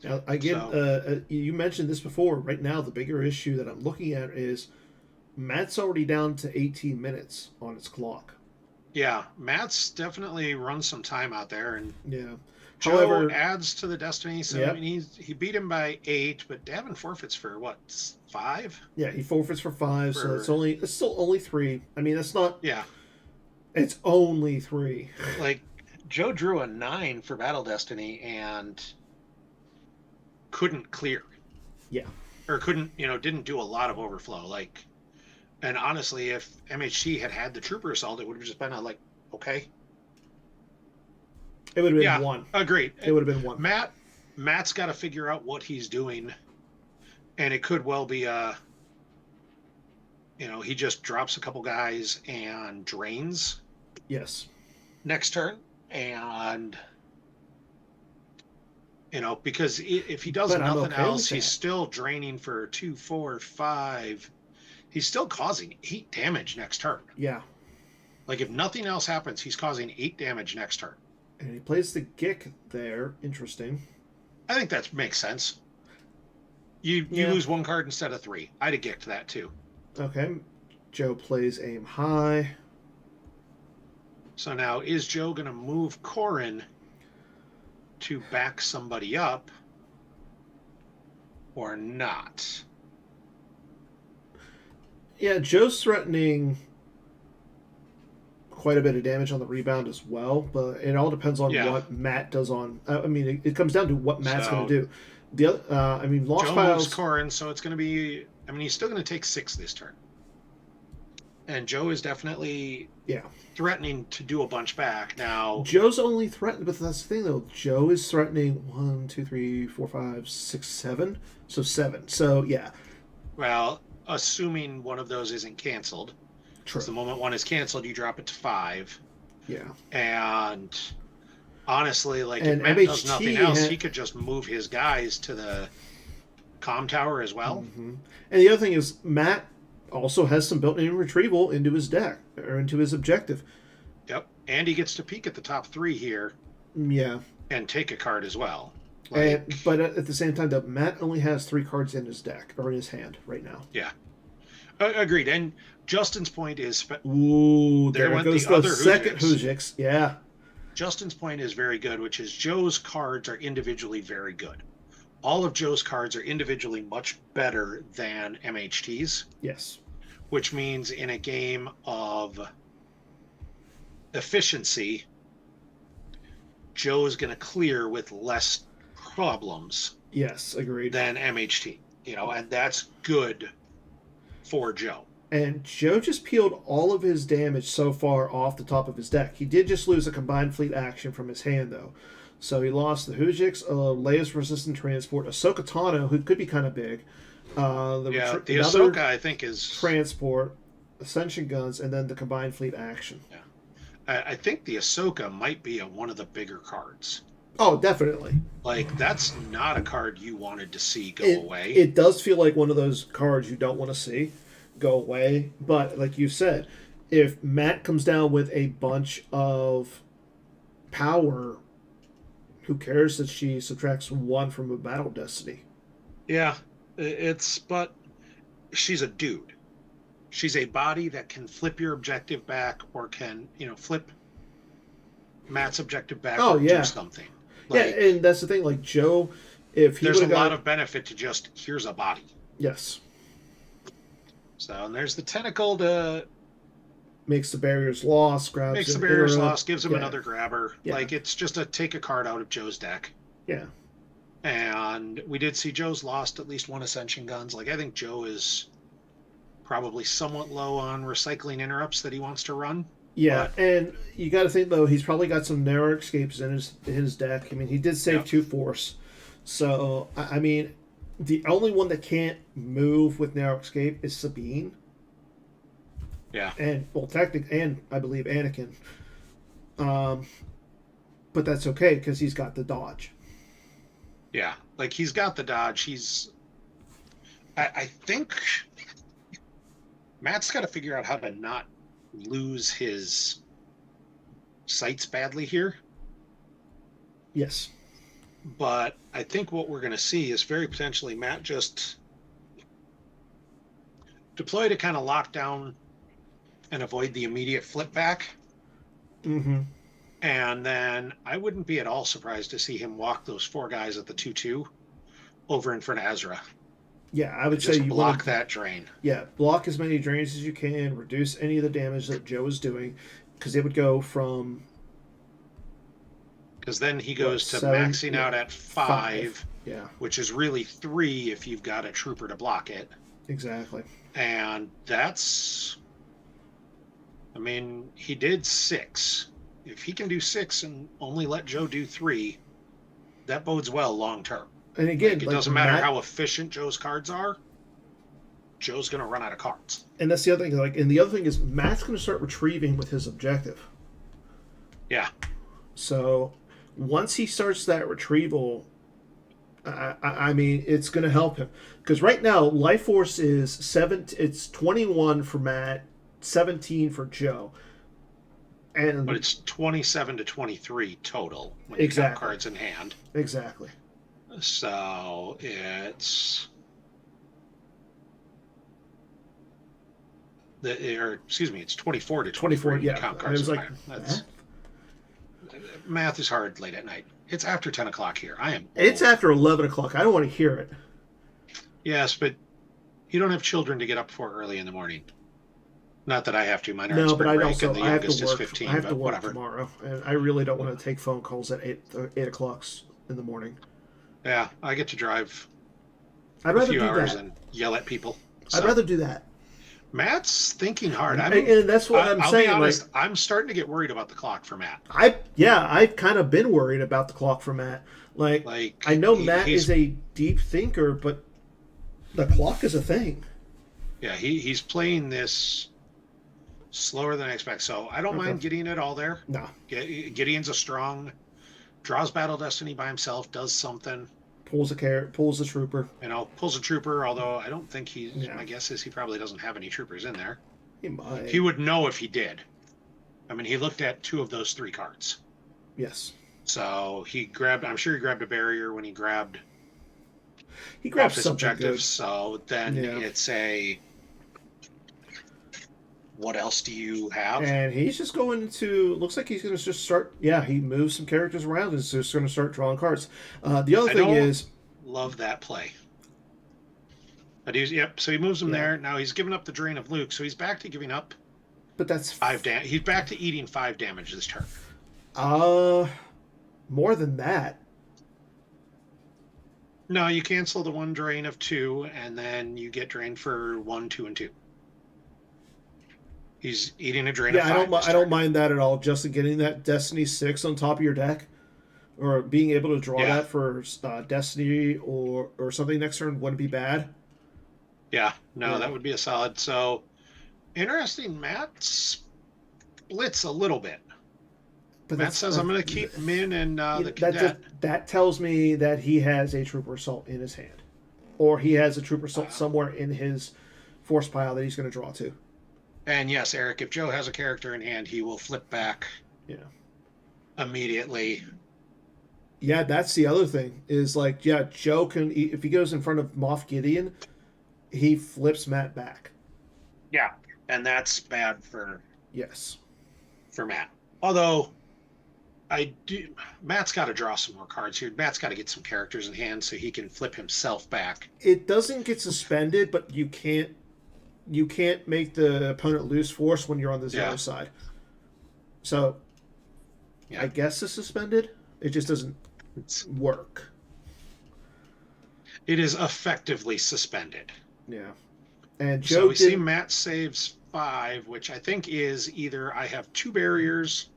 Now, again, you mentioned this before. Right now, the bigger issue that I'm looking at is Matt's already down to 18 minutes on his clock. Yeah, Matt's definitely run some time out there, and Yeah. Joe However, adds to the destiny. So I yep. mean, he beat him by 8, but Davin forfeits for what, 5? Yeah, he forfeits for 5, so For it's still only 3. I mean, that's not. yeah, It's only 3. like Joe drew a 9 for Battle Destiny and couldn't clear. Yeah. Or couldn't, didn't do a lot of overflow. Like, and honestly, if MHT had the Trooper Assault, it would have just been okay. It would have been Yeah, 1. agreed. It would have been 1. Matt's got to figure out what he's doing, and it could well be he just drops a couple guys and drains Yes. next turn, and because if he does But I'm nothing okay else, with he's that. still draining for 2, 4, 5. He's still causing 8 damage next turn. Yeah. Like, if nothing else happens, he's causing 8 damage next turn. And he plays the Gick there. Interesting. I think that makes sense. You lose 1 card instead of 3. I'd have gicked that too. Okay. Joe plays Aim High. So now, is Joe going to move Corrin to back somebody up or not? Yeah, Joe's threatening quite a bit of damage on the rebound as well, but it all depends on what Matt does on. I mean, it comes down to what Matt's going to do. The other, Lost Joe Files. moves Corrin, so it's going to be. I mean, he's still going to take 6 this turn, and Joe is definitely threatening to do a bunch back now. Joe's only threatened, but that's the thing though. Joe is threatening 1, 2, 3, 4, 5, 6, 7. So 7. So yeah. Well, assuming one of those isn't canceled. True. The moment one is canceled, you drop it to 5. Yeah. And honestly, if Matt MHT does nothing else, he could just move his guys to the comm tower as well. Mm-hmm. And the other thing is, Matt also has some built-in retrieval into his deck, or into his objective. Yep. And he gets to peek at the top 3 here. Yeah. And take a card as well. But at the same time, though, Matt only has 3 cards in his deck, or in his hand right now. Yeah. Agreed. And Justin's point is... Ooh, there goes the second Hujix. Yeah. Justin's point is very good, which is Joe's cards are individually very good. All of Joe's cards are individually much better than MHT's. Yes. Which means in a game of efficiency, Joe is going to clear with less problems. Yes, agreed. Than MHT. And that's good for Joe. And Joe just peeled all of his damage so far off the top of his deck. He did just lose a combined fleet action from his hand, though. So he lost the Hujix, Leia's Resistant Transport, Ahsoka Tano, who could be kind of big. The Ahsoka, I think, is... Transport, Ascension Guns, and then the combined fleet action. Yeah. I think the Ahsoka might be one of the bigger cards. Oh, definitely. That's not a card you wanted to see go away. It does feel like one of those cards you don't want to see go away. But like you said, if Matt comes down with a bunch of power, who cares that she subtracts 1 from a Battle Destiny? Yeah, but she's a dude. She's a body that can flip your objective back or can, flip Matt's objective back or do something. And that's the thing. Joe, if he there's a lot of benefit to just here's a body. Yes. So and there's the tentacle to makes the barriers lost, grabs makes the barriers lost, gives him another grabber. Yeah. It's just a take a card out of Joe's deck. Yeah. And we did see Joe's lost at least 1 Ascension Guns. I think Joe is probably somewhat low on recycling interrupts that he wants to run. Yeah, and you got to think though he's probably got some narrow escapes in his deck. I mean, he did save 2 Force, so I mean, the only one that can't move with narrow escape is Sabine. Yeah, and I believe Anakin. But that's okay because he's got the dodge. Yeah, he's got the dodge. I think Matt's got to figure out how to not lose his sights badly here. Yes. But I think what we're going to see is very potentially Matt just deploy to kind of lock down and avoid the immediate flip back. Mm-hmm. And then I wouldn't be at all surprised to see him walk those 4 guys at the 2-2 over in front of Ezra. Yeah, I would say just you block want to, that drain. yeah, block as many drains as you can, reduce any of the damage that Joe is doing, because it would go from Because then he what goes to 7, maxing yeah, out at 5, 5, yeah, which is really 3 if you've got a trooper to block it. exactly. And that's, I mean, he did 6. If he can do 6 and only let Joe do 3, that bodes well long term. And again, Like, it like doesn't matter Matt, how efficient Joe's cards are, Joe's going to run out of cards. and that's the other thing. Like, and the other thing is Matt's going to start retrieving with his objective. Yeah. So once he starts that retrieval, I mean, it's going to help him because right now Life Force is 7. It's 21 for Matt, 17 for Joe, and But it's 27 to 23 total when you exactly. count cards in hand. Exactly. So it's it's 24 to 23. 24. Yeah, Count I cards was in like, hand. That's math is hard late at night. It's after 10 o'clock here. I am. It's after 11 o'clock. I don't want to hear it. Yes, but you don't have children to get up for early in the morning. Not that I have to. Mine are No, on but spring I break, also and the I have youngest to is work. 15. I have but to work whatever. tomorrow, and I really don't want to take phone calls at 8 o'clock in the morning. Yeah, I get to drive I'd a rather few do hours that. and yell at people. I'd rather do that. Matt's thinking hard. And that's what I'm I'll saying. be honest. Like, I'm starting to get worried about the clock for Matt. I've kind of been worried about the clock for Matt. Like I know Matt is a deep thinker, but the clock is a thing. Yeah, he's playing this slower than I expect. So I don't mind getting it all there. No. Gideon's a strong, draws Battle Destiny by himself, does something. Pulls a trooper. Pulls a trooper, although I don't think Yeah. my guess is he probably doesn't have any troopers in there. He might. He would know if he did. I mean, he looked at 2 of those 3 cards. Yes. So I'm sure he grabbed a barrier when he grabbed off his something objective. good. So then it's what else do you have? And he's just going to. Looks like he's going to just start. Yeah, he moves some characters around and is just going to start drawing cards. The other thing is, love that play. But so he moves him there. Now he's given up the drain of Luke, so he's back to giving up. But that's 5 damage. He's back to eating 5 damage this turn. More than that. No, you cancel the 1 drain of 2, and then you get drained for 1, 2, and 2. He's eating a drain of 5. I don't mind that at all. Just getting that Destiny 6 on top of your deck, or being able to draw that for Destiny or something next turn wouldn't be bad. Yeah, no, that would be a solid. So, interesting. Matt splits a little bit. But Matt says, I'm going to keep Min and the cadet. That tells me that he has a Trooper Assault in his hand. Or he has a Trooper Assault somewhere in his force pile that he's going to draw to. And yes, Eric, if Joe has a character in hand, he will flip back immediately. Yeah, that's the other thing. Is like, Joe can, if he goes in front of Moff Gideon, he flips Matt back. Yeah, and that's bad for Matt. Although, Matt's got to draw some more cards here. Matt's got to get some characters in hand so he can flip himself back. It doesn't get suspended, but you can't make the opponent lose force when you're on the zero side. So, I guess it's suspended. It just doesn't work. It is effectively suspended. Yeah. And Joe, so we see Matt saves 5, which I think is either I have 2 barriers.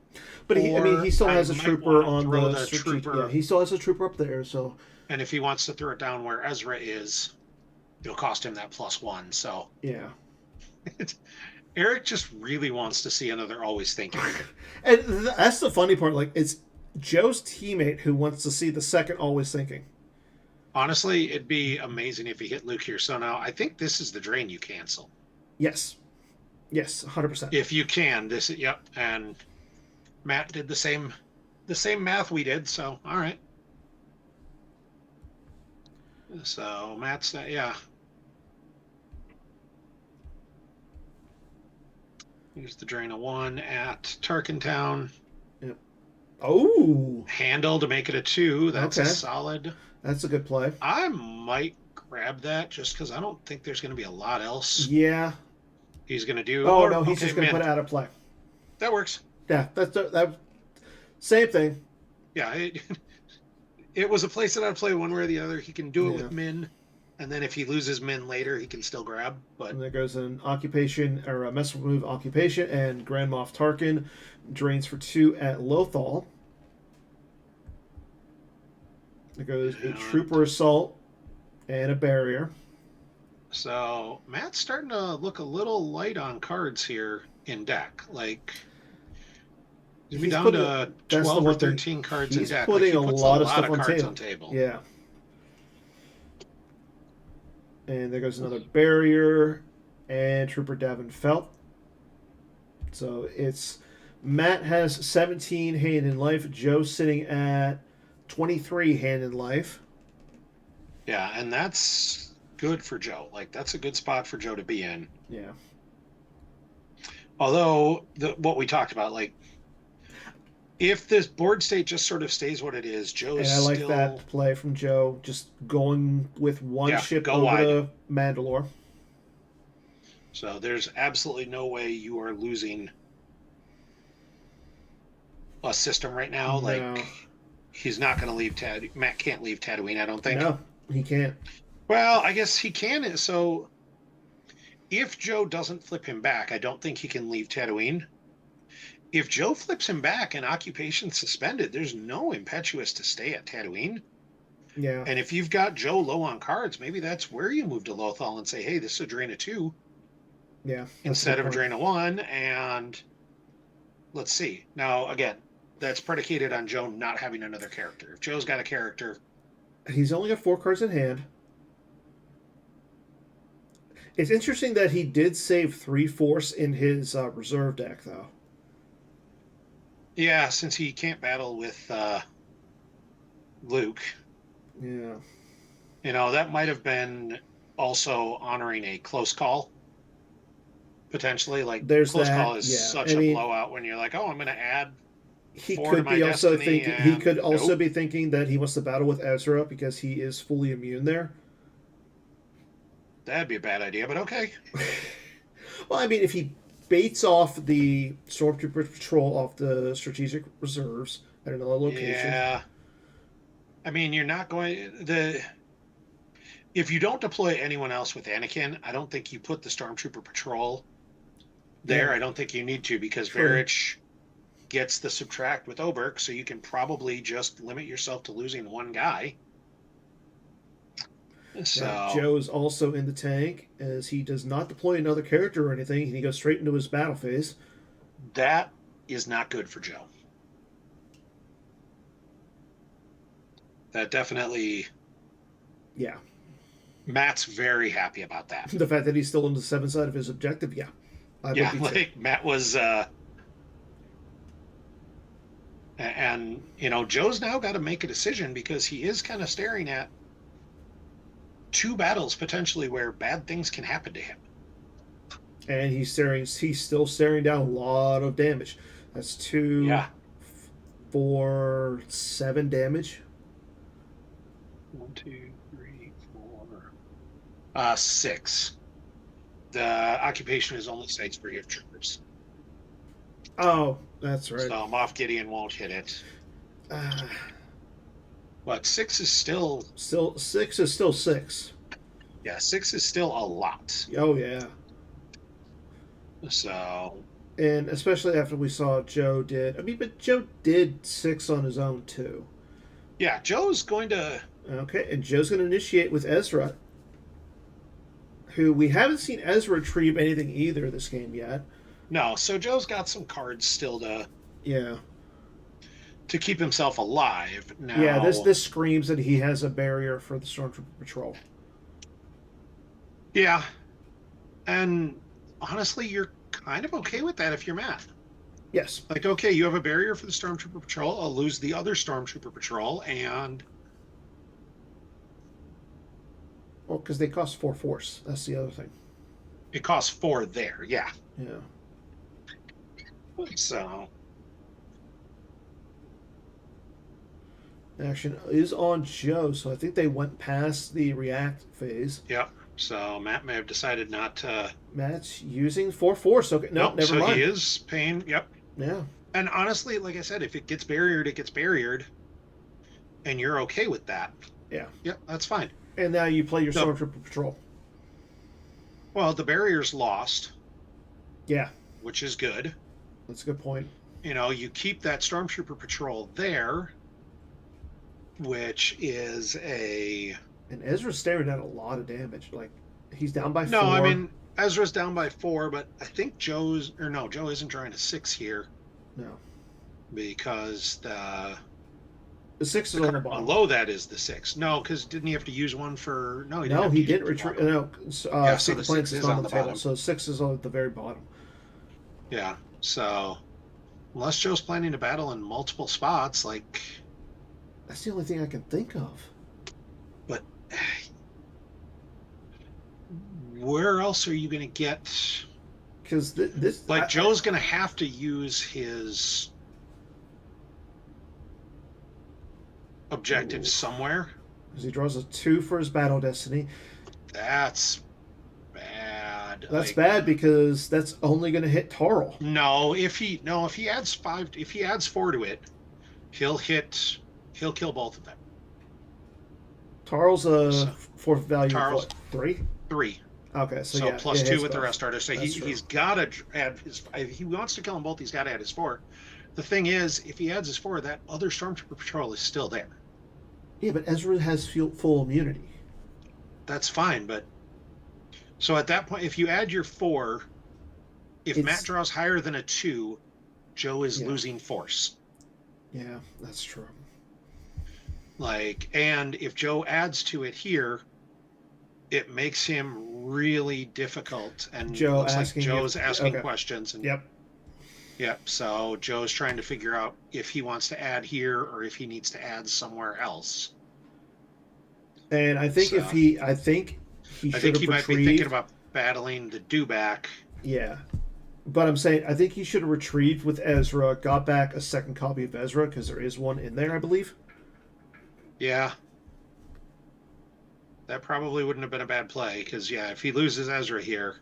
But he still has a trooper on the trooper. Yeah, he still has a trooper up there. So, and if he wants to throw it down where Ezra is, it'll cost him that +1. So yeah, Eric just really wants to see another always thinking. And that's the funny part. Like, it's Joe's teammate who wants to see the second always thinking. Honestly, it'd be amazing if he hit Luke here. So now I think this is the drain you cancel. Yes, 100%. If you can, and Matt did the same the same math we did, so all right. So Matt's yeah. Here's the drain of 1 at Tarkentown. Yep. Oh, Handle to make it a 2. That's a okay. solid. That's a good play. I might grab that just because I don't think there's going to be a lot else Yeah. he's going to do. Oh, Or, no, he's okay, just going to put mint. it out of play. That works. Yeah, that same thing. Yeah, it was a place that I'd play one way or the other. He can do it Yeah. with min, and then if he loses min later, he can still grab. But And there goes an occupation, or a mess move occupation, and Grand Moff Tarkin drains for 2 at Lothal. There goes a trooper assault and a barrier. So Matt's starting to look a little light on cards here in deck. Like he's down to 12 or 13 cards in deck. Putting like, he puts a lot of stuff cards on on table. Yeah. And there goes another barrier and Trooper Davin Felt. So it's Matt has 17 hand in life. Joe's sitting at 23 hand in life. Yeah, and that's good for Joe. Like that's a good spot for Joe to be in. Yeah. Although what we talked about, like if this board state just sort of stays what it is, Joe's and I like still... that play from Joe, just going with one ship over wide to Mandalore. So there's absolutely no way you are losing a system right now. No. Like he's not going to leave Matt can't leave Tatooine, I don't think. No, he can't. Well, I guess he can. So if Joe doesn't flip him back, I don't think he can leave Tatooine. If Joe flips him back and occupation's suspended, there's no impetus to stay at Tatooine. Yeah. And if you've got Joe low on cards, maybe that's where you move to Lothal and say, hey, this is a drain of 2. Yeah. Instead of a drain of 1. And let's see. Now, again, that's predicated on Joe not having another character. If Joe's got a character... He's only got 4 cards in hand. It's interesting that he did save 3 Force in his reserve deck, though. Yeah, since he can't battle with Luke. Yeah. You know, that might have been also honoring a close call. Potentially. Like, There's close that, call is such a blowout when you're like, oh, I'm going to add he 4 could to my be also destiny. thinking he could also be thinking that he wants to battle with Ezra because he is fully immune there. That'd be a bad idea, but okay. Well, I mean, if he baits off the Stormtrooper patrol off the strategic reserves at another location. Yeah. I mean, you're not going... If you don't deploy anyone else with Anakin, I don't think you put the Stormtrooper patrol there. Yeah. I don't think you need to because Varich gets the subtract with Oberk, so you can probably just limit yourself to losing 1 guy. So yeah, Joe's also in the tank as he does not deploy another character or anything. He goes straight into his battle phase. That is not good for Joe. That definitely... Yeah. Matt's very happy about that. The fact that he's still on the 7 side of his objective, yeah. Yeah, like Matt was... And, you know, Joe's now got to make a decision because he is kind of staring at 2 battles potentially where bad things can happen to him. And he's still staring down a lot of damage. That's 2, 4, 7 damage. 1, 2, 3, 4, 6. The occupation is only sites for gift troopers. Oh, that's right. So Moff Gideon won't hit it. What, 6 is still 6 is still 6. Yeah, 6 is still a lot. Oh yeah. So, and especially after we saw Joe did. I mean, but Joe did 6 on his own too. Yeah, Joe's going to. Okay, and Joe's going to initiate with Ezra, who we haven't seen Ezra retrieve anything either this game yet. No, so Joe's got some cards still to. Yeah. To keep himself alive. Now, yeah, this screams that he has a barrier for the Stormtrooper patrol. Yeah, and honestly, you're kind of okay with that if you're Matt. Yes. Like, okay, you have a barrier for the Stormtrooper Patrol. I'll lose the other Stormtrooper Patrol, and Well, because they cost 4 force. That's the other thing. it costs 4 there. Yeah. Yeah. So, Action is on Joe, so I think they went past the react phase. yep. So Matt may have decided not to. Matt's using 4 force. Okay, no, Nope. never So mind. he is paying. Yep. Yeah. And honestly, like I said, if it gets barriered, it gets barriered, and you're okay with that. Yeah. Yep, that's fine. And now you play your The- Stormtrooper Patrol. Well, the barrier's lost, Yeah, which is good. that's a good point. You know, you keep that Stormtrooper Patrol there, which is a. And Ezra's staring at a lot of damage. Like, he's down by 4. No, I mean, Ezra's down by 4, but I think Joe isn't drawing a 6 here No. because The 6 is on the bottom. below that is the 6. No, because didn't he have to use one for? No, he didn't. No, have to he use didn't it for retreat. one. No, Yeah, so the Planks 6 is is on on the the table. bottom. So 6 is on at the very bottom. Yeah, so unless Joe's planning to battle in multiple spots, like, That's the only thing I can think of. but where else are you going to get? Because this. Like, Joe's going to have to use his objective somewhere. Because he draws a 2 for his battle destiny. That's bad. That's Like, bad because that's only going to hit Tarl. No, if he adds 5, if he adds 4 to it, he'll kill both of them. Tarl's a So, 4th value Tarl's- of what? 3? 3. Okay, so So yeah, plus it 2 hits with the both. rest starter. So That's true. he's got to add his. If he wants to kill them both, he's got to add his 4. The thing is, if he adds his 4, that other Stormtrooper Patrol is still there. Yeah, but Ezra has full immunity. That's fine, but so at that point, if you add your 4, if Matt draws higher than a 2, Joe is losing force. Yeah, that's true. Like, and if Joe adds to it here, it makes him really difficult. And Joe looks like asking Joe's asking okay. questions. And Yep. Yep. So Joe's trying to figure out if he wants to add here or if he needs to add somewhere else. And I think So, I think he I should think have he might be retrieved. thinking about battling the dewback. Yeah. But I'm saying I think he should have retrieved with Ezra, got back a second copy of Ezra because there is one in there, I believe. Yeah. That probably wouldn't have been a bad play because, yeah, if he loses Ezra here,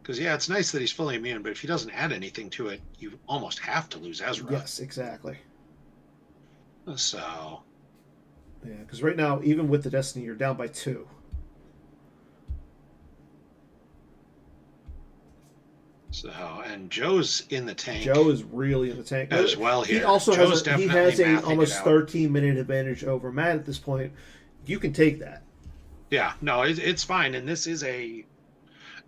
because, yeah, it's nice that he's fully immune, but if he doesn't add anything to it, you almost have to lose Ezra. Yes, exactly. So, Yeah, because right now, even with the Destiny, you're down by 2. and Joe's in the tank. Joe is really in the tank as well here. He also Joe's has he definitely has a mathing almost it out. 13-minute advantage over Matt at this point. You can take that. Yeah, no, it's fine, and this is a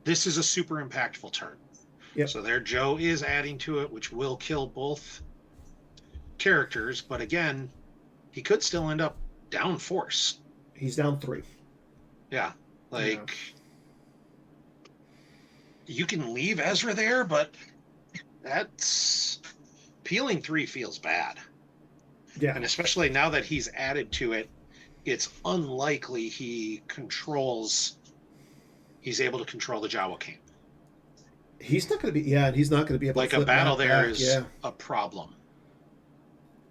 super impactful turn. Yep. So there, Joe is adding to it, which will kill both characters, but again, he could still end up down force. He's down 3. Yeah, like you can leave Ezra there, but that's peeling 3 feels bad. Yeah, And especially now that he's added to it, it's unlikely he's able to control the Jawa camp. he's not going to be. Yeah, and he's not going to be able Like to a flip battle Matt there back. is Yeah, a problem.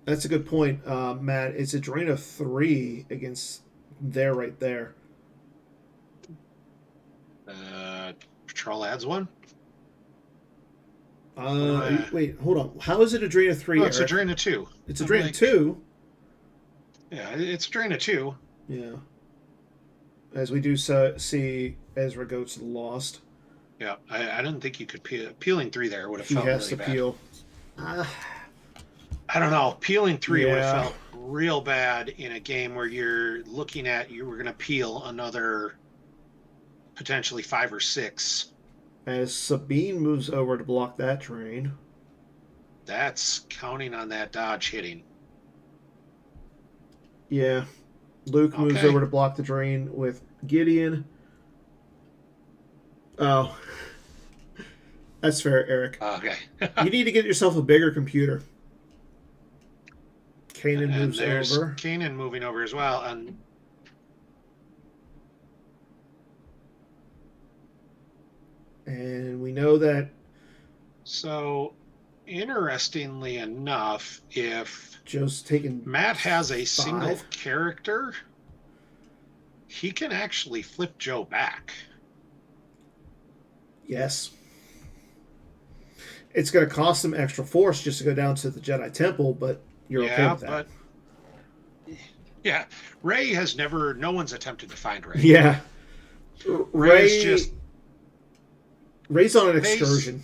that's a good point, Matt. It's a drain of 3 against there right there. Patrol adds 1. Wait, hold on. How is it a drain of 3? Oh, it's a drain of 2. It's a drain of 2. Yeah, it's a drain of 2. Yeah. As we do see Ezra go to the Lost. Yeah, I didn't think you could peeling 3 there would have He felt has really to bad. peel. I don't know. Peeling 3 would Yeah. have felt real bad in a game where you were going to peel another potentially 5 or 6. As Sabine moves over to block that drain. That's counting on that dodge hitting. Yeah. Luke moves Okay. over to block the drain with Gideon. Oh. That's fair, Eric. Okay. You need to get yourself a bigger computer. Kanan And moves there's over. Kanan moving over as well. And we know that So, interestingly enough, if Joe's taking Matt has a 5. single character, he can actually flip Joe back. Yes. It's going to cost him extra force just to go down to the Jedi Temple, but you're okay with that. Yeah, Rey has never. No one's attempted to find Rey. Yeah. Rey's on an excursion.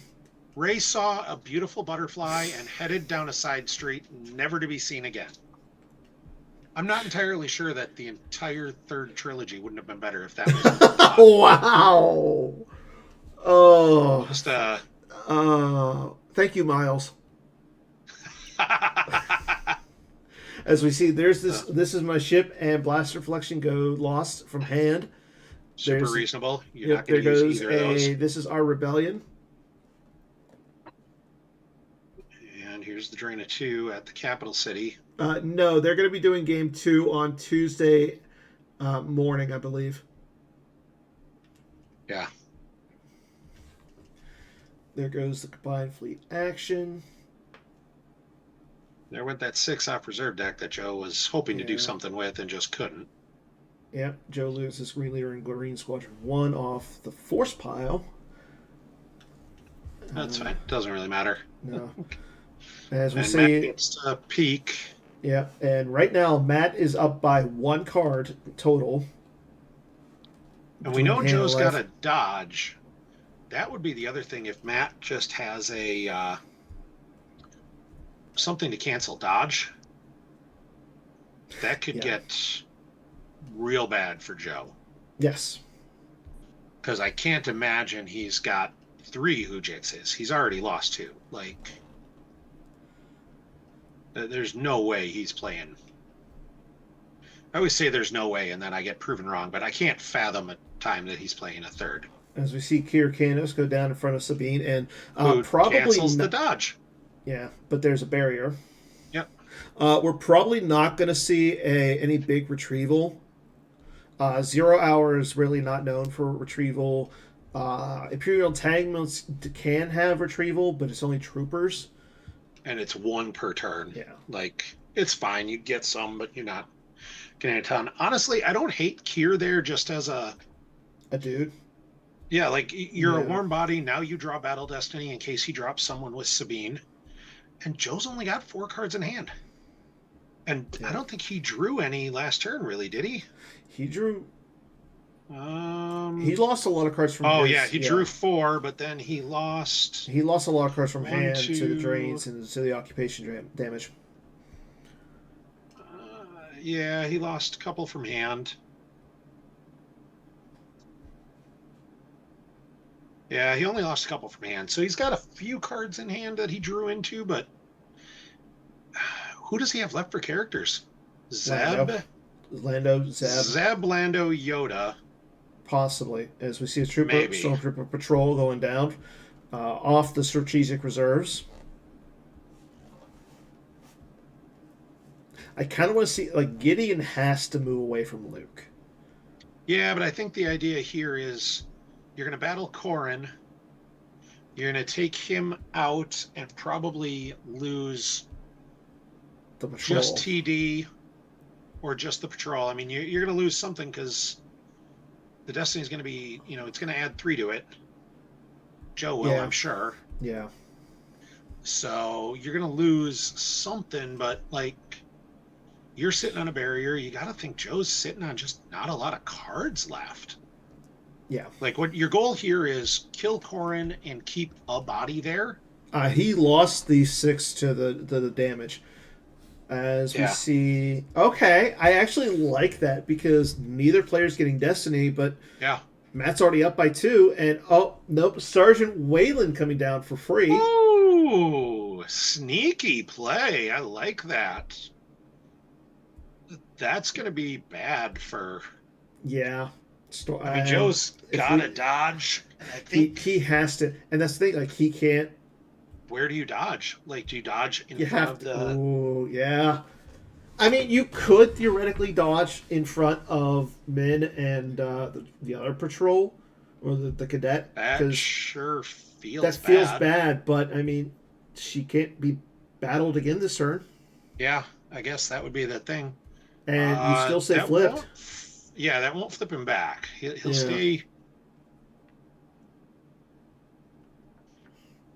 Rey saw a beautiful butterfly and headed down a side street, never to be seen again. I'm not entirely sure that the entire third trilogy wouldn't have been better if that was. Wow. Oh. Just thank you, Miles. As we see, there's this. This is my ship, and blaster deflection go lost from hand. Super reasonable. You're not going to use either of those. This is our rebellion. And here's the Draina 2 at the capital city. No, they're going to be doing game 2 on Tuesday morning, I believe. Yeah. There goes the combined fleet action. There went that 6 off reserve deck that Joe was hoping to do something with and just couldn't. Yep, Joe loses Green Leader and Green Squadron 1 off the force pile. That's fine. Doesn't really matter. No. As we and see, Matt gets to peak. Yeah, and right now Matt is up by 1 card total. And we know Joe's got a dodge. That would be the other thing if Matt just has a something to cancel dodge. That could get real bad for Joe. Yes. Because I can't imagine he's got 3 Hujitsus. He's already lost 2. Like, there's no way he's playing. I always say there's no way, and then I get proven wrong, but I can't fathom a time that he's playing a 3rd. As we see Kier Canos go down in front of Sabine, and probably cancels the dodge. Yeah, but there's a barrier. Yep. We're probably not going to see any big retrieval. 0 Hour is really not known for retrieval. Imperial Entanglements can have retrieval, but it's only troopers. And it's 1 per turn. Yeah. Like, it's fine. You get some, but you're not getting a ton. Honestly, I don't hate Kier there just as a dude. Yeah, like, you're a warm body. Now you draw Battle Destiny in case he drops someone with Sabine. And Joe's only got 4 cards in hand. And I don't think he drew any last turn, really, did he? He drew... he lost a lot of cards from he drew 4, but then he lost... He lost a lot of cards from 1, hand 2... to the drains and to the occupation damage. Yeah, he lost a couple from hand. Yeah, he only lost a couple from hand. So he's got a few cards in hand that he drew into, but who does he have left for characters? Zeb? Lando, Zeb. Zeb, Lando, Yoda. Possibly. As we see a Stormtrooper patrol going down off the strategic reserves. I kind of want to see, like, Gideon has to move away from Luke. Yeah, but I think the idea here is you're going to battle Corrin. You're going to take him out and probably lose the patrol. Just TD or just the patrol. I mean, you're going to lose something because the Destiny is going to be, it's going to add 3 to it. Joe will, I'm sure. Yeah. So you're going to lose something, but, like, you're sitting on a barrier. You got to think Joe's sitting on just not a lot of cards left. Yeah. Like, what your goal here is kill Corrin and keep a body there. He lost the 6 to the damage. As we see... Okay, I actually like that because neither player's getting Destiny, but Matt's already up by 2. And, nope, Sergeant Wayland coming down for free. Ooh, sneaky play. I like that. That's going to be bad for... Yeah. I mean, Joe's got to dodge. And I think he has to, and that's the thing. Like he can't. Where do you dodge? Like, do you dodge in You front have of to. the? Oh yeah. I mean, you could theoretically dodge in front of Min and the other patrol or the cadet That because sure feels that feels bad. But I mean, she can't be battled again this turn, Yeah, I guess that would be the thing. and you still say That flipped. won't. Yeah, that won't flip him back. He'll Yeah. stay.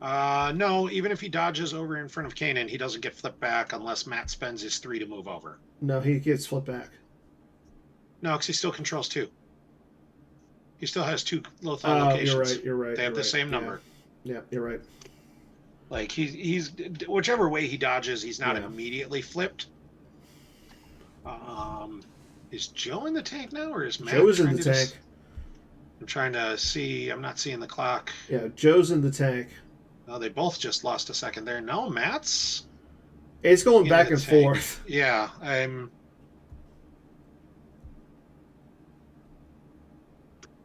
No, even if he dodges over in front of Kanan, he doesn't get flipped back unless Matt spends his 3 to move over. No, he gets flipped back. No, because he still controls 2. He still has 2 Lothal locations. You're right. They have the same number. Yeah, you're right. Like he's whichever way he dodges, he's not Yeah. immediately flipped. Is Joe in the tank now, or is Matt? Joe's in the tank. I'm trying to see. I'm not seeing the clock. Yeah, Joe's in the tank. Oh, they both just lost a second there. No, Matt's. It's going back and forth. Yeah, I'm.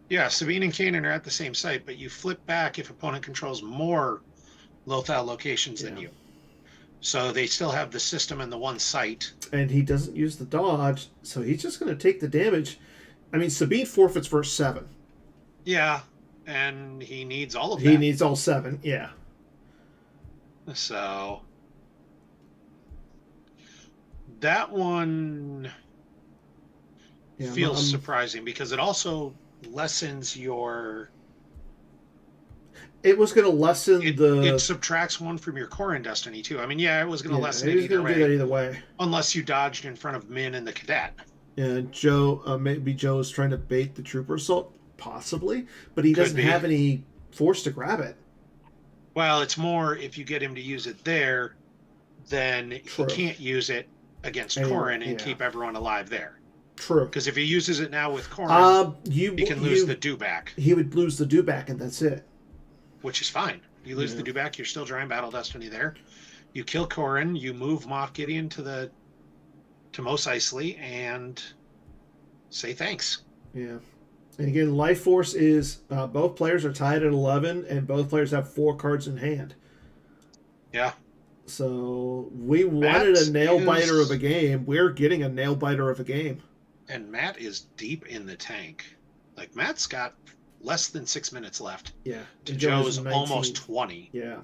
Yeah, Sabine and Kanan are at the same site, but you flip back if opponent controls more Lothal locations than you. So they still have the system and the one site. And he doesn't use the dodge, so he's just going to take the damage. I mean, Sabine forfeits first 7. Yeah, and he needs all of that. He needs all 7, yeah. So that one feels surprising because it also lessens your. It was going to lessen It subtracts 1 from your core in Destiny too. I mean, yeah, it was going to lessen it either way. Do that either way. Unless you dodged in front of Min and the cadet. Yeah, Joe. Maybe Joe's trying to bait the trooper assault, possibly, but he doesn't have any force to grab it. Well, it's more if you get him to use it there, then he can't use it against Corrin and keep everyone alive there. True. Because if he uses it now with Corrin, he can lose the do-back. He would lose the do-back, and that's it. Which is fine. You lose the do-back, you're still drawing Battle Destiny there. You kill Corrin, you move Moff Gideon to Mos Eisley, and say thanks. Yeah. And again, Life Force is both players are tied at 11, and both players have 4 cards in hand. Yeah. So we wanted a nail-biter of a game. We're getting a nail-biter of a game. And Matt is deep in the tank. Like, Matt's got less than 6 minutes left. Yeah. To Joe's almost 20. Yeah.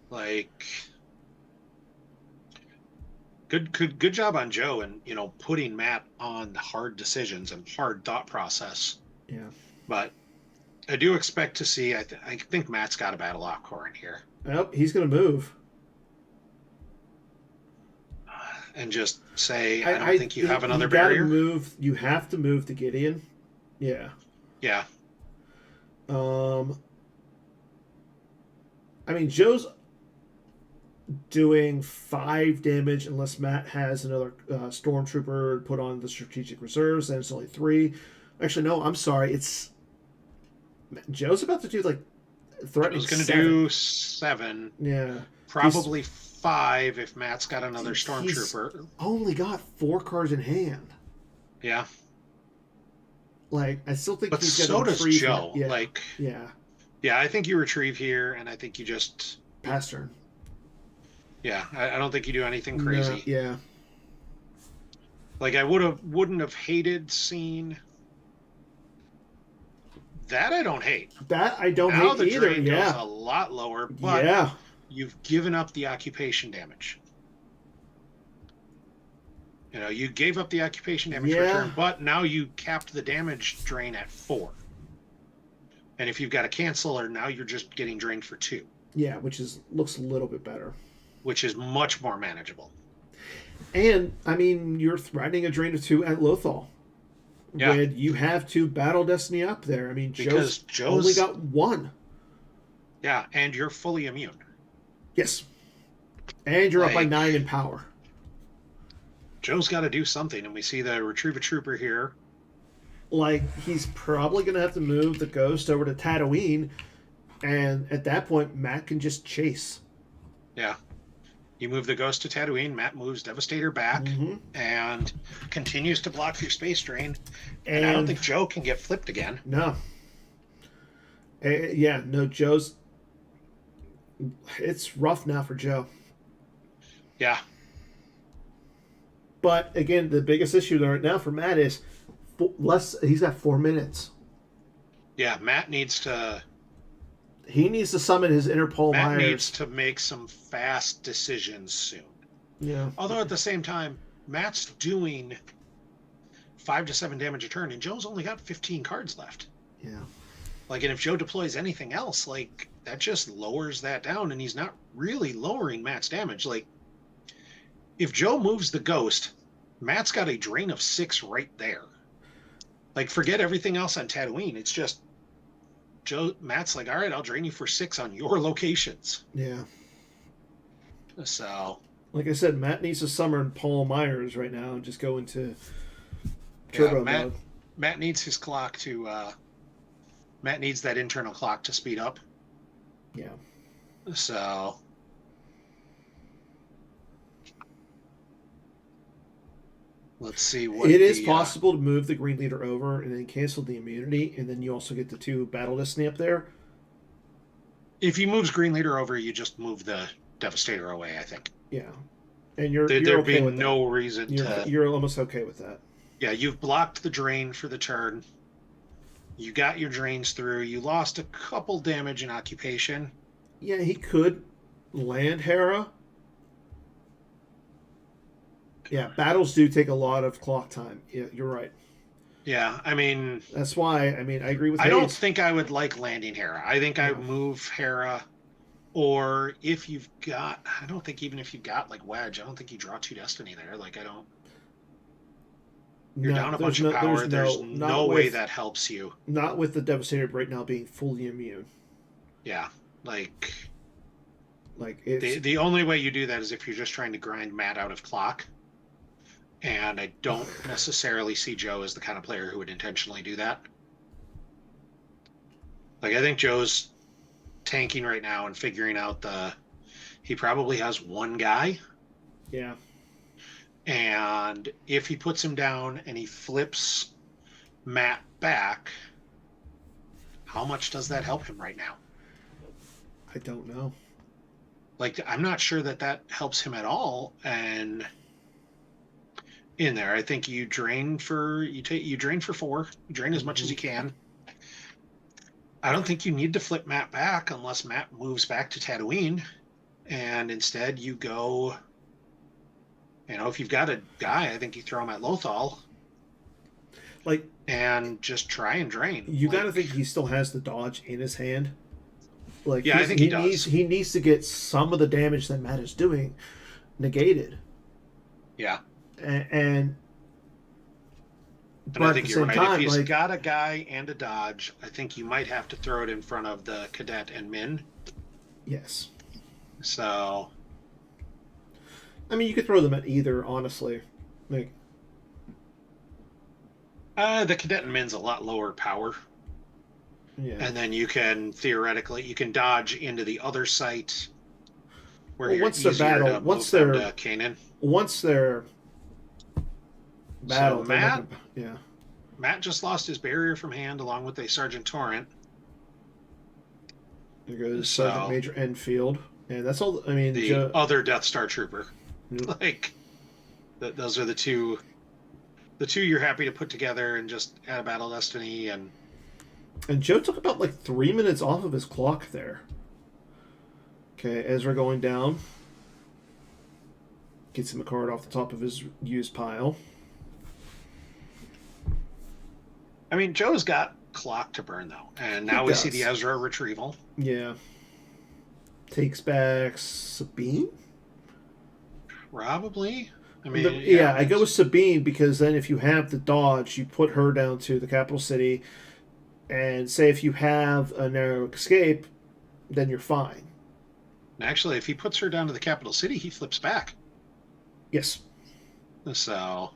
Like, good job on Joe and, putting Matt on hard decisions and hard thought process. Yeah. But I do expect to see, I think Matt's got to battle off Corrin here. Well, he's going to move. And just say, I don't think you have another barrier. You have to move to Gideon. Yeah. Yeah. I mean, Joe's doing 5 damage unless Matt has another stormtrooper put on the strategic reserves, and it's only 3. Actually, no, I'm sorry. Joe's about to do threatening. He's going to do 7. Yeah. Probably 5 if Matt's got another stormtrooper. He's only got 4 cards in hand. Yeah. I still think but he's so does Joe. Yeah. Yeah, I think you retrieve here, and I think you just pass turn. Yeah, I don't think you do anything crazy. No, yeah. I wouldn't have hated seeing that. I don't hate that. I don't now hate the either. drain Yeah, goes a lot lower. But you've given up the occupation damage. You gave up the occupation damage for a turn, but now you capped the damage drain at 4. And if you've got a canceller, now you're just getting drained for 2. Yeah, which looks a little bit better. Which is much more manageable. And, I mean, you're threatening a drain of 2 at Lothal. Yeah. When you have 2 Battle Destiny up there. I mean, Joe's only got 1. Yeah, and you're fully immune. Yes. And you're up by 9 in power. Joe's got to do something, and we see the Retrieve a Trooper here. He's probably going to have to move the Ghost over to Tatooine, and at that point, Matt can just chase. Yeah. You move the Ghost to Tatooine. Matt moves Devastator back and continues to block your space drain. And I don't think Joe can get flipped again. No. No, Joe's... It's rough now for Joe. Yeah. But, again, the biggest issue right now for Matt is he's got 4 minutes. Yeah, Matt needs to... He needs to summon his inner Paul Myers. Matt needs to make some fast decisions soon. Yeah. Although at the same time, Matt's doing 5 to 7 damage a turn, and Joe's only got 15 cards left. Yeah. Like, and if Joe deploys anything else, like, that just lowers that down, and he's not really lowering Matt's damage. Like, if Joe moves the Ghost, Matt's got a drain of 6 right there. Like, forget everything else on Tatooine. It's just Matt's like, all right, I'll drain you for 6 on your locations. Yeah. So, like I said, Matt needs to summon Paul Myers right now and just go into turbo mode. Matt needs his clock to. Matt needs that internal clock to speed up. Yeah. So. Let's see what it is possible to move the Green Leader over and then cancel the immunity, and then you also get the 2 Battle Destiny up there. If he moves Green Leader over, you just move the Devastator away, I think. Yeah. And you're there'd okay be with no that. reason You're almost okay with that. Yeah, you've blocked the drain for the turn. You got your drains through. You lost a couple damage in occupation. Yeah, he could land Hera. Yeah, battles do take a lot of clock time. Yeah, you're right. Yeah, I mean... That's why, I agree with I Hayes. don't think I would like landing Hera. I think I would move Hera, or if you've got... I don't think even if you've got, like, Wedge, I don't think you draw 2 Destiny there. Like, I don't... You're down a bunch of power. There's no way that helps you. Not with the Devastator right now being fully immune. Yeah, like it's... the only way you do that is if you're just trying to grind Matt out of clock. And I don't necessarily see Joe as the kind of player who would intentionally do that. Like, I think Joe's tanking right now and figuring out he probably has 1 guy. Yeah. And if he puts him down and he flips Matt back, how much does that help him right now? I don't know. Like, I'm not sure that helps him at all. And in there, I think you drain for 4. You drain as much as you can. I don't think you need to flip Matt back unless Matt moves back to Tatooine, and instead you go. If you've got a guy, I think you throw him at Lothal. And just try and drain. You got to think he still has the dodge in his hand. Yeah, I think he does. He needs to get some of the damage that Matt is doing negated. Yeah. And I think you're right. If he's got a guy and a dodge, I think you might have to throw it in front of the Cadet and Min. Yes. So... you could throw them at either, honestly. The Cadet and Min's a lot lower power. Yeah. And then you can theoretically dodge into the other site where once they're battle, once they're Kanan. Once they're battle, so yeah. Matt just lost his barrier from hand along with a Sergeant Torrent. There goes Sergeant Major Enfield, and that's all. The other Death Star Trooper. Yep. Those are the two you're happy to put together and just add a Battle Destiny and Joe took about 3 minutes off of his clock there. Okay, Ezra going down. Gets him a card off the top of his used pile. Joe's got clock to burn though, and now we see the Ezra retrieval. Yeah. Takes back Sabine? Probably. I go with Sabine because then if you have the dodge, you put her down to the capital city, and say if you have a narrow escape, then you're fine. Actually, if he puts her down to the capital city, he flips back. Yes. So,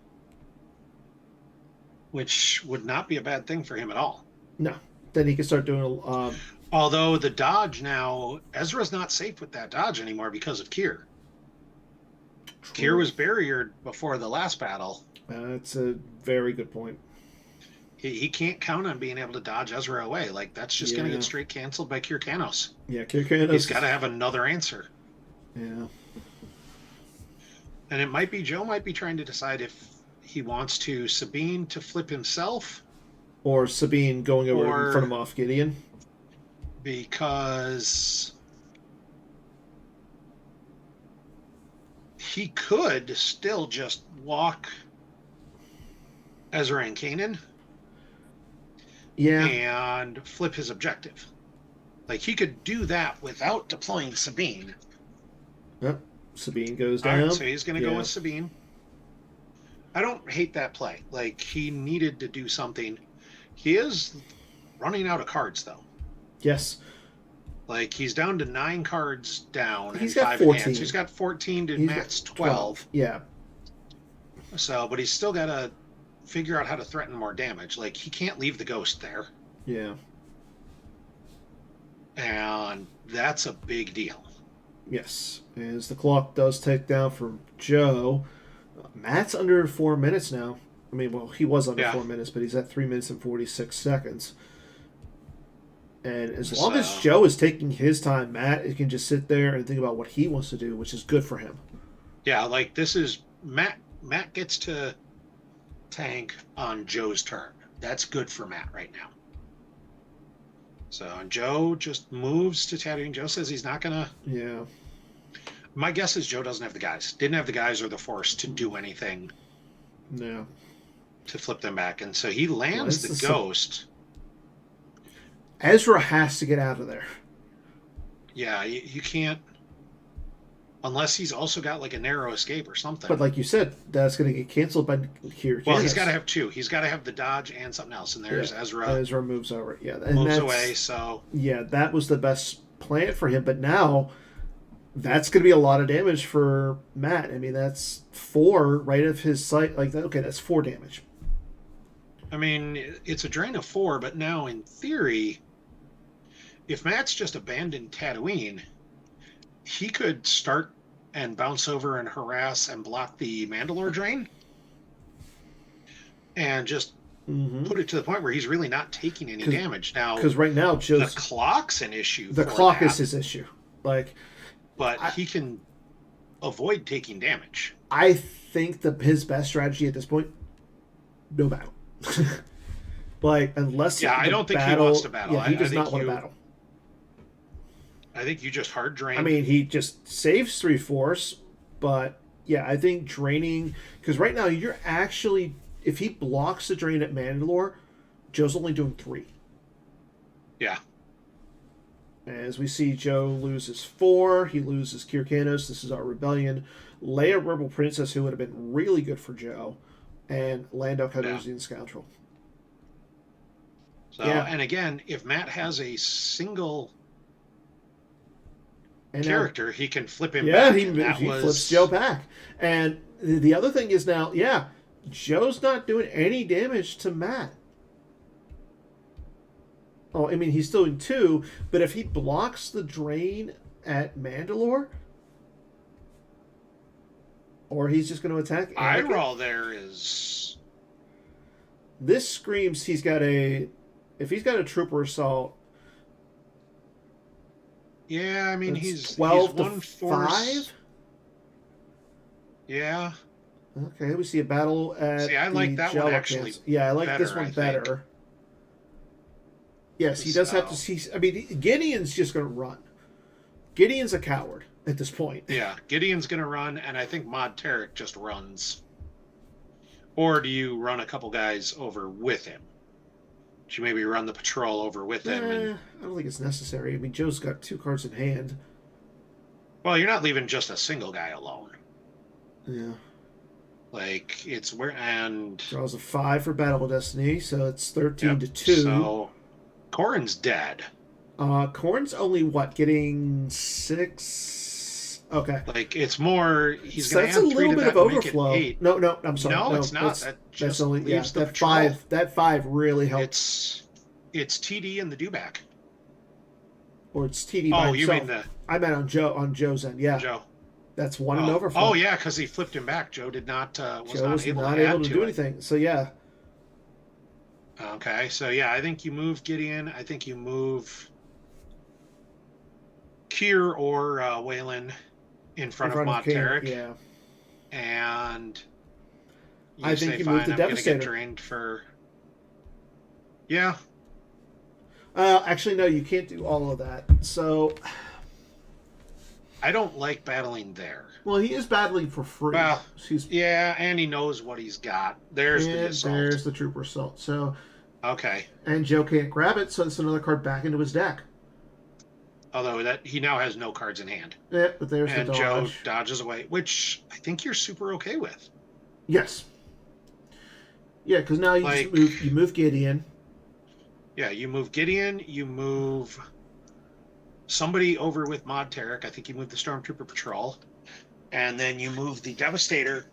which would not be a bad thing for him at all. No. Then he can start doing although the dodge now, Ezra's not safe with that dodge anymore because of Kier. Kier was barriered before the last battle. That's a very good point. He can't count on being able to dodge Ezra away. Like, that's just going to get straight canceled by Kier Canos. Yeah, Kier Canos. He's got to have another answer. Yeah. And it might be, Joe might be trying to decide if he wants to Sabine to flip himself. Or Sabine going over in front of Moff Gideon. Because he could still just walk Ezra and Kanan. Yeah. And flip his objective. Like, he could do that without deploying Sabine. Yep. Sabine goes down. All right, so he's going to go with Sabine. I don't hate that play. Like, he needed to do something. He is running out of cards, though. Yes. Like, he's down to 9 cards down. He's and got 5 14. hands. He's got 14 to Matt's 12. Yeah. So, but he's still got to figure out how to threaten more damage. Like, he can't leave the ghost there. Yeah. And that's a big deal. Yes. As the clock does tick down for Joe, Matt's under 4 minutes now. I mean, well, he was under 4 minutes, but he's at 3 minutes and 46 seconds. And as long as Joe is taking his time, Matt can just sit there and think about what he wants to do, which is good for him. Yeah, like, this is Matt gets to tank on Joe's turn. That's good for Matt right now. So Joe just moves to Tatooine. Joe says he's not gonna. Yeah. My guess is Joe doesn't have the guys. Didn't have the guys or the force to do anything. No. To flip them back, and so he lands the ghost. Ezra has to get out of there. Yeah, you can't. Unless he's also got like a narrow escape or something. But like you said, that's going to get canceled by Kier. Well, he's got to have 2. He's got to have the dodge and something else. And there's Ezra. Ezra moves over. Yeah, and moves away. So yeah, that was the best plan for him. But now that's going to be a lot of damage for Matt. I mean, that's 4 right of his sight. Like that. Okay, that's 4 damage. I mean, it's a drain of 4. But now, in theory, if Matt's just abandoned Tatooine, he could start and bounce over and harass and block the Mandalore drain and just put it to the point where he's really not taking any damage. Now, because right now, the clock's an issue. The clock is his issue. Like, but he can avoid taking damage. I think his best strategy at this point, no battle. Like, unless I don't think he wants to battle. Yeah, he does not want to battle. I think you just hard drain. I mean, he just saves 3 force, but yeah, I think draining, because right now you're actually, if he blocks the drain at Mandalore, Joe's only doing 3. Yeah. As we see, Joe loses 4. He loses Kier Canos. This is our rebellion. Leia Rebel Princess, who would have been really good for Joe, and Lando Calrissian Scoundrel. So, and again, if Matt has a single character, he can flip him back. Yeah, he flips Joe back. And the other thing is now, Joe's not doing any damage to Matt. Oh, I mean, he's still doing 2, but if he blocks the drain at Mandalore, or he's just going to attack Anakin, eye roll there is... This screams he's got a... If he's got a trooper assault... Yeah, I mean, he's 12 he's 1 to force. 5? Yeah. Okay, we see a battle at See, I like that one actually. Yeah, I like better, this one I better. think. Yes, he does have to see... I mean, Gideon's just going to run. Gideon's a coward at this point. Yeah, Gideon's going to run, and I think Mod Tarek just runs. Or do you run a couple guys over with him? Do you maybe run the patrol over with him? I don't think it's necessary. I mean, Joe's got 2 cards in hand. Well, you're not leaving just a single guy alone. Yeah. Like, it's where... And... Draws a 5 for Battle of Destiny, so it's 13 to 2. So, Corrin's dead. Corrin's only, getting 6? Okay. Like, it's more... He's So going to that's add a 3 little to bit that of and make it overflow. 8. No, I'm sorry. No, it's not. That's only leaves the that patrol. 5. That 5 really helps. It's TD and the dewback. Or it's TD by himself. You mean the... I meant on Joe's end, yeah. Joe. That's one in Oh, overflow. oh yeah, because he flipped him back. Joe did not was Joe not was able to not able add to to do it. anything. So yeah. Okay, so yeah, I think you move Gideon. I think you move Kier or Waylon in In front of front of Mod King. Tarek, Yeah. and I you think say, you moved "Fine, the I'm going to get Devastator. drained for." Yeah, Actually, no, you can't do all of that. So, I don't like battling there. well, he is battling for free. Well, Excuse me. yeah, and he knows what he's got. There's the And assault. there's the Trooper Assault. So, Okay, and Joe can't grab it, so it's another card back into his deck. although that he now has no cards in hand, Yeah, but there's the and Joe dodge. dodges away, which I think you're super okay with. Yes. Yeah, because now you just Like, move Gideon. yeah, you move Gideon, you move somebody over with Mod Tarek. I think you move the Stormtrooper Patrol, and then you move the Devastator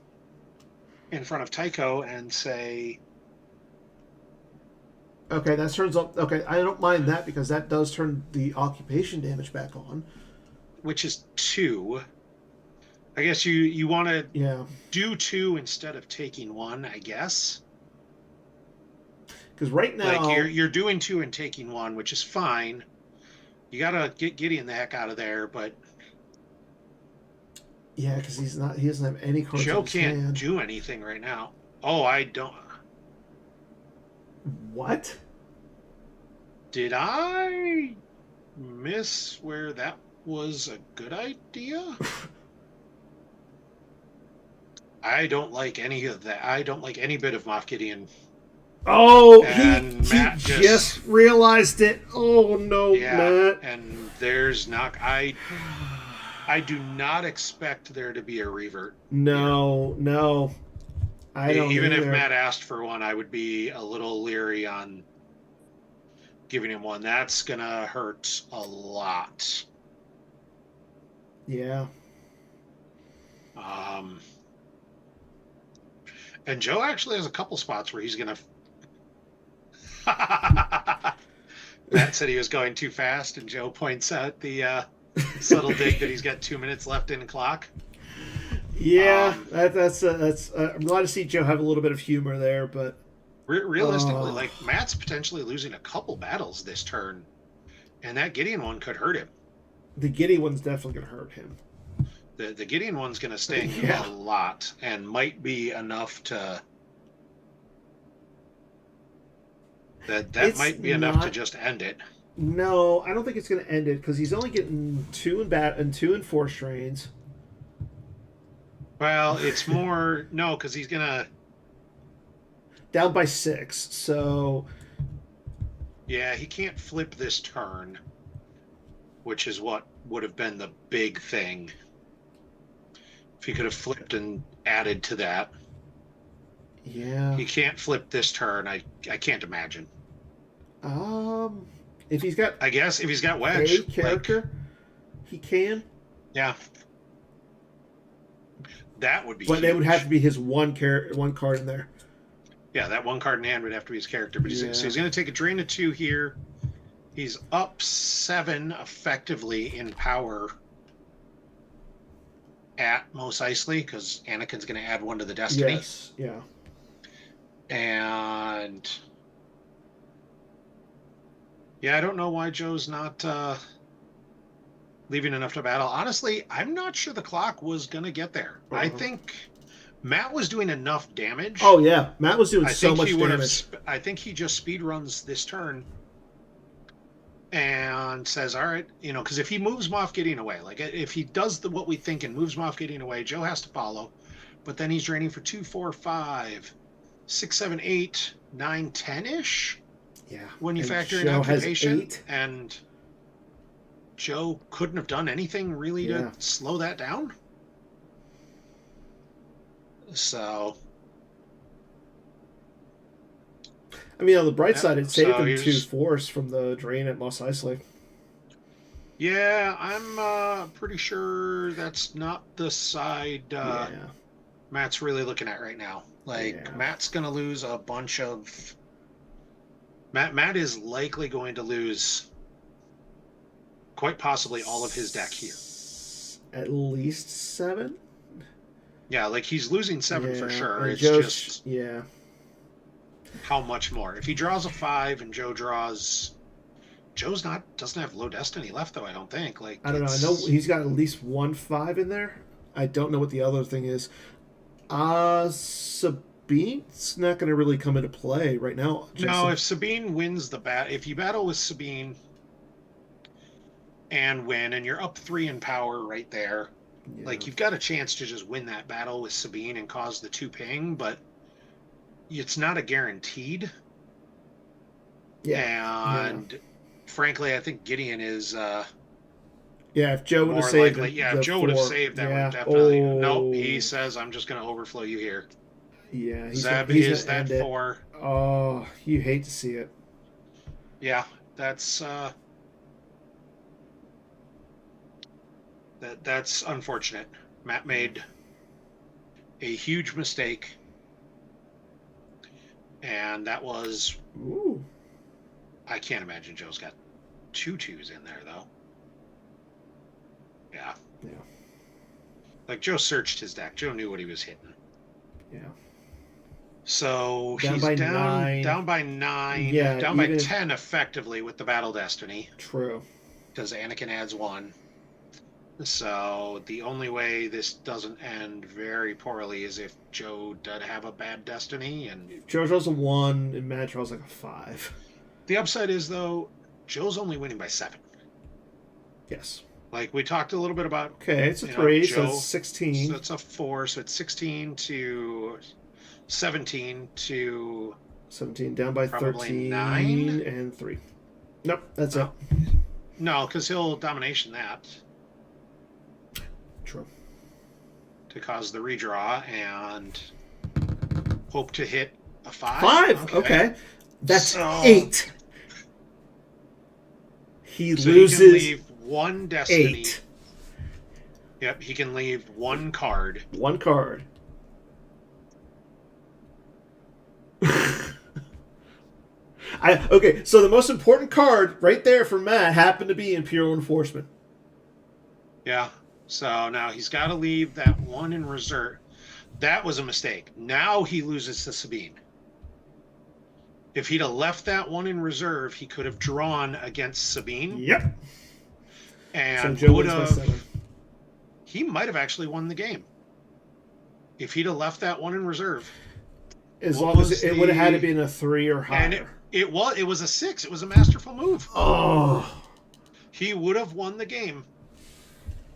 in front of Tycho and say, Okay, that turns up. Okay, I don't mind that because that does turn the occupation damage back on. which is 2. I guess you want to Yeah, do 2 instead of taking 1, I guess. because right Like now, you're doing 2 and taking 1, which is fine. You got to get Gideon the heck out of there, but yeah, because he doesn't have any cards in Joe his can't hand. do anything right now. Oh, I don't. What? Did I miss where that was a good idea? I don't like any of that. I don't like any bit of Moff Gideon. Oh, And he Matt just realized it. Oh no, yeah, Matt. and there's not. I do not expect there to be a revert here. No, I don't Even if either. Matt asked for one, I would be a little leery on giving him one. That's gonna hurt a lot. Yeah. Um, and Joe actually has a couple spots where he's gonna. Matt said he was going too fast, and Joe points out the subtle dig that he's got 2 minutes left in the clock. Yeah, that's I'm glad to see Joe have a little bit of humor there, but Realistically, like Matt's potentially losing a couple battles this turn, and that Gideon one could hurt him. the Giddy one's definitely gonna hurt him. The Gideon one's going to sting Yeah. a lot, and might be enough to that It's might be enough to not- just end it. No, I don't think it's gonna end it because he's only getting 2 and 4 strains. Well, it's more no, because he's gonna. Down by 6, so Yeah, he can't flip this turn, which is what would have been the big thing. If he could have flipped and added to that, yeah. he can't flip this turn. I can't imagine. If he's got I guess if he's got a wedge, character, he can. yeah, that would be. But huge. it would have to be his one card in there. Yeah, that one card in hand would have to be his character. But Yeah. so he's going to take a drain of 2 here. He's up 7 effectively in power at Mos Eisley because Anakin's going to add 1 to the Destiny. Yes, yeah. And yeah, I don't know why Joe's not leaving enough to battle. Honestly, I'm not sure the clock was going to get there. I think Matt was doing enough damage. Oh yeah, Matt was doing I so think much he would damage. have. I think he just speed runs this turn and says, "All right, because if he moves Moff Gideon away, like if he does what we think and moves Moff Gideon away, Joe has to follow. But then he's draining for 2, 4, 5, 6, 7, 8, 9, 10 ish. Yeah. When you And factor in Joe has occupation, 8. and Joe couldn't have done anything really Yeah. to slow that down. So. I mean, on the bright Yeah, side, it saved so him he's- 2 force from the drain at Mos Eisley. Yeah, I'm pretty sure that's not the side Yeah. Matt's really looking at right now. Like Yeah. Matt's going to lose a bunch of. Matt is likely going to lose quite possibly all of his deck here. at least 7. Yeah, like he's losing 7 for sure. And It's Joe's, just yeah. how much more. If he draws a 5 and Joe's doesn't have low destiny left though, I don't think. Like I don't know. I know he's got at least 1 5 in there. I don't know what the other thing is. Sabine's not going to really come into play right now. No, if Sabine wins if you battle with Sabine and win, and you're up 3 in power right there, yeah. like you've got a chance to just win that battle with Sabine and cause the 2 ping, but it's not a guaranteed. Yeah. And frankly, I think Gideon is if Joe would have saved if Joe would have saved that one, definitely. Nope, he says, I'm just going to overflow you here. Yeah, Zeb is that 4. Oh, you hate to see it. Yeah, that's that's unfortunate. Matt made a huge mistake, and that was. Ooh. I can't imagine Joe's got 2 2s in there though. Yeah. Yeah. Like Joe searched his deck. Joe knew what he was hitting. Yeah. So down he's by down 9. Down by 9. Yeah. Down by 10 effectively with the Battle Destiny. True. Because Anakin adds 1. So the only way this doesn't end very poorly is if Joe did have a bad destiny, and Joe draws a 1 and Matt draws like a 5. The upside is though, Joe's only winning by 7. Yes. Like we talked a little bit about. Okay, it's a 3, Joe, so it's 16. So it's a 4, so it's 16 to 17 to 17 down by 13 9 and 3. Nope, that's it. No, because he'll domination that. True. To cause the redraw and hope to hit a 5. 5. Okay. That's 8. He loses. He can leave 1 destiny. 8. Yep, he can leave 1 card. 1 card. Okay, so the most important card right there for Matt happened to be Imperial Enforcement. Yeah. So now he's got to leave that 1 in reserve. That was a mistake. Now he loses to Sabine. If he'd have left that 1 in reserve, he could have drawn against Sabine. Yep. And so Joe wins by 7. He might have actually won the game. If he'd have left that 1 in reserve. As long as it would have had to be in a 3 or higher. And it was a 6. It was a masterful move. Oh. He would have won the game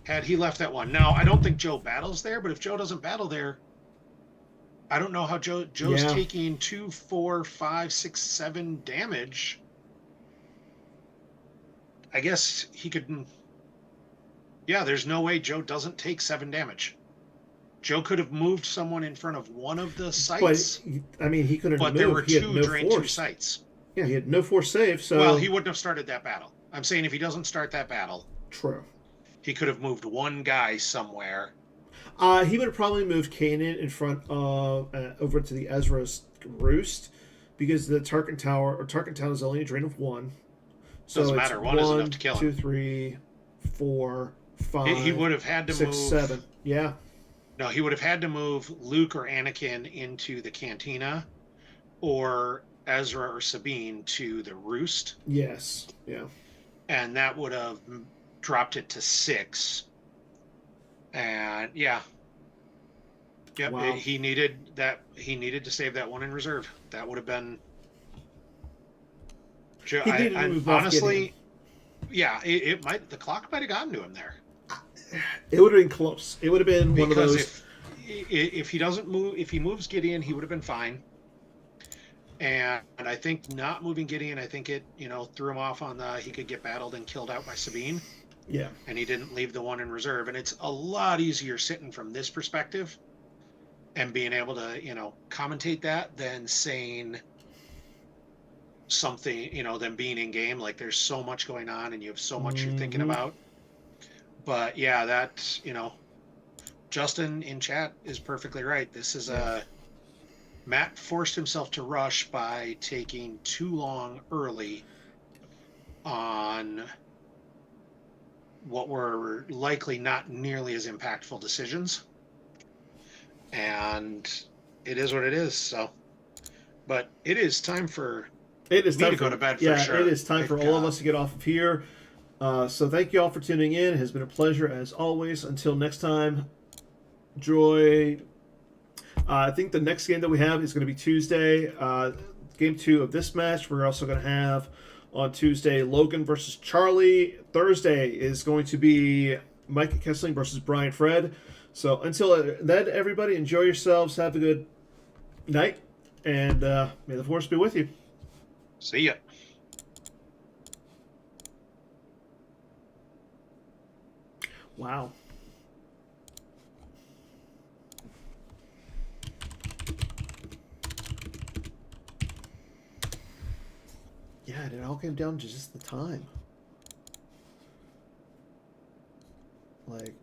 had he left that 1. Now, I don't think Joe battles there, but if Joe doesn't battle there, I don't know how Joe's taking 2, 4, 5, 6, 7 damage. I guess he could. Yeah, there's no way Joe doesn't take 7 damage. Joe could have moved someone in front of one of the sites. But, I mean, he could have moved. But there were 2 drained 2 force. Sites. Yeah, he had no force save, so. Well, he wouldn't have started that battle. I'm saying if he doesn't start that battle. True. He could have moved 1 guy somewhere. He would have probably moved Kanan in front of over to the Ezra's roost, because the Tarkin Town is only a drain of 1. So doesn't matter. 1 is enough to kill him. 2, 3, 4, 5. He would have had to 6, move 7. Yeah. No, he would have had to move Luke or Anakin into the cantina, or Ezra or Sabine to the roost. Yes. Yeah. And that would have dropped it to 6. And yeah. Yep. Wow. He needed to save that 1 in reserve. That would have been. Honestly, yeah. The clock might have gotten to him there. It would have been close. It would have been one of those. If he doesn't move, if he moves Gideon, he would have been fine. And I think not moving Gideon, I think it threw him off on he could get battled and killed out by Sabine. Yeah. And he didn't leave the 1 in reserve. And it's a lot easier sitting from this perspective and being able to, commentate that than saying something, than being in game. Like there's so much going on and you have so much you're thinking about. But yeah, that, Justin in chat is perfectly right. This is Matt forced himself to rush by taking too long early on what were likely not nearly as impactful decisions. And it is what it is. So, but it is time for It is me time to go for to bed for yeah. sure. It is time for Like, all of us to get off of here. So thank you all for tuning in. It has been a pleasure as always. Until next time, Joy. I think the next game that we have is going to be Tuesday. Game 2 of this match. We're also going to have on Tuesday Logan versus Charlie. Thursday is going to be Micah Kessling versus Brian Fred. So until then, everybody, enjoy yourselves. Have a good night. And may the force be with you. see ya. Wow. Yeah, it all came down to just the time. Like,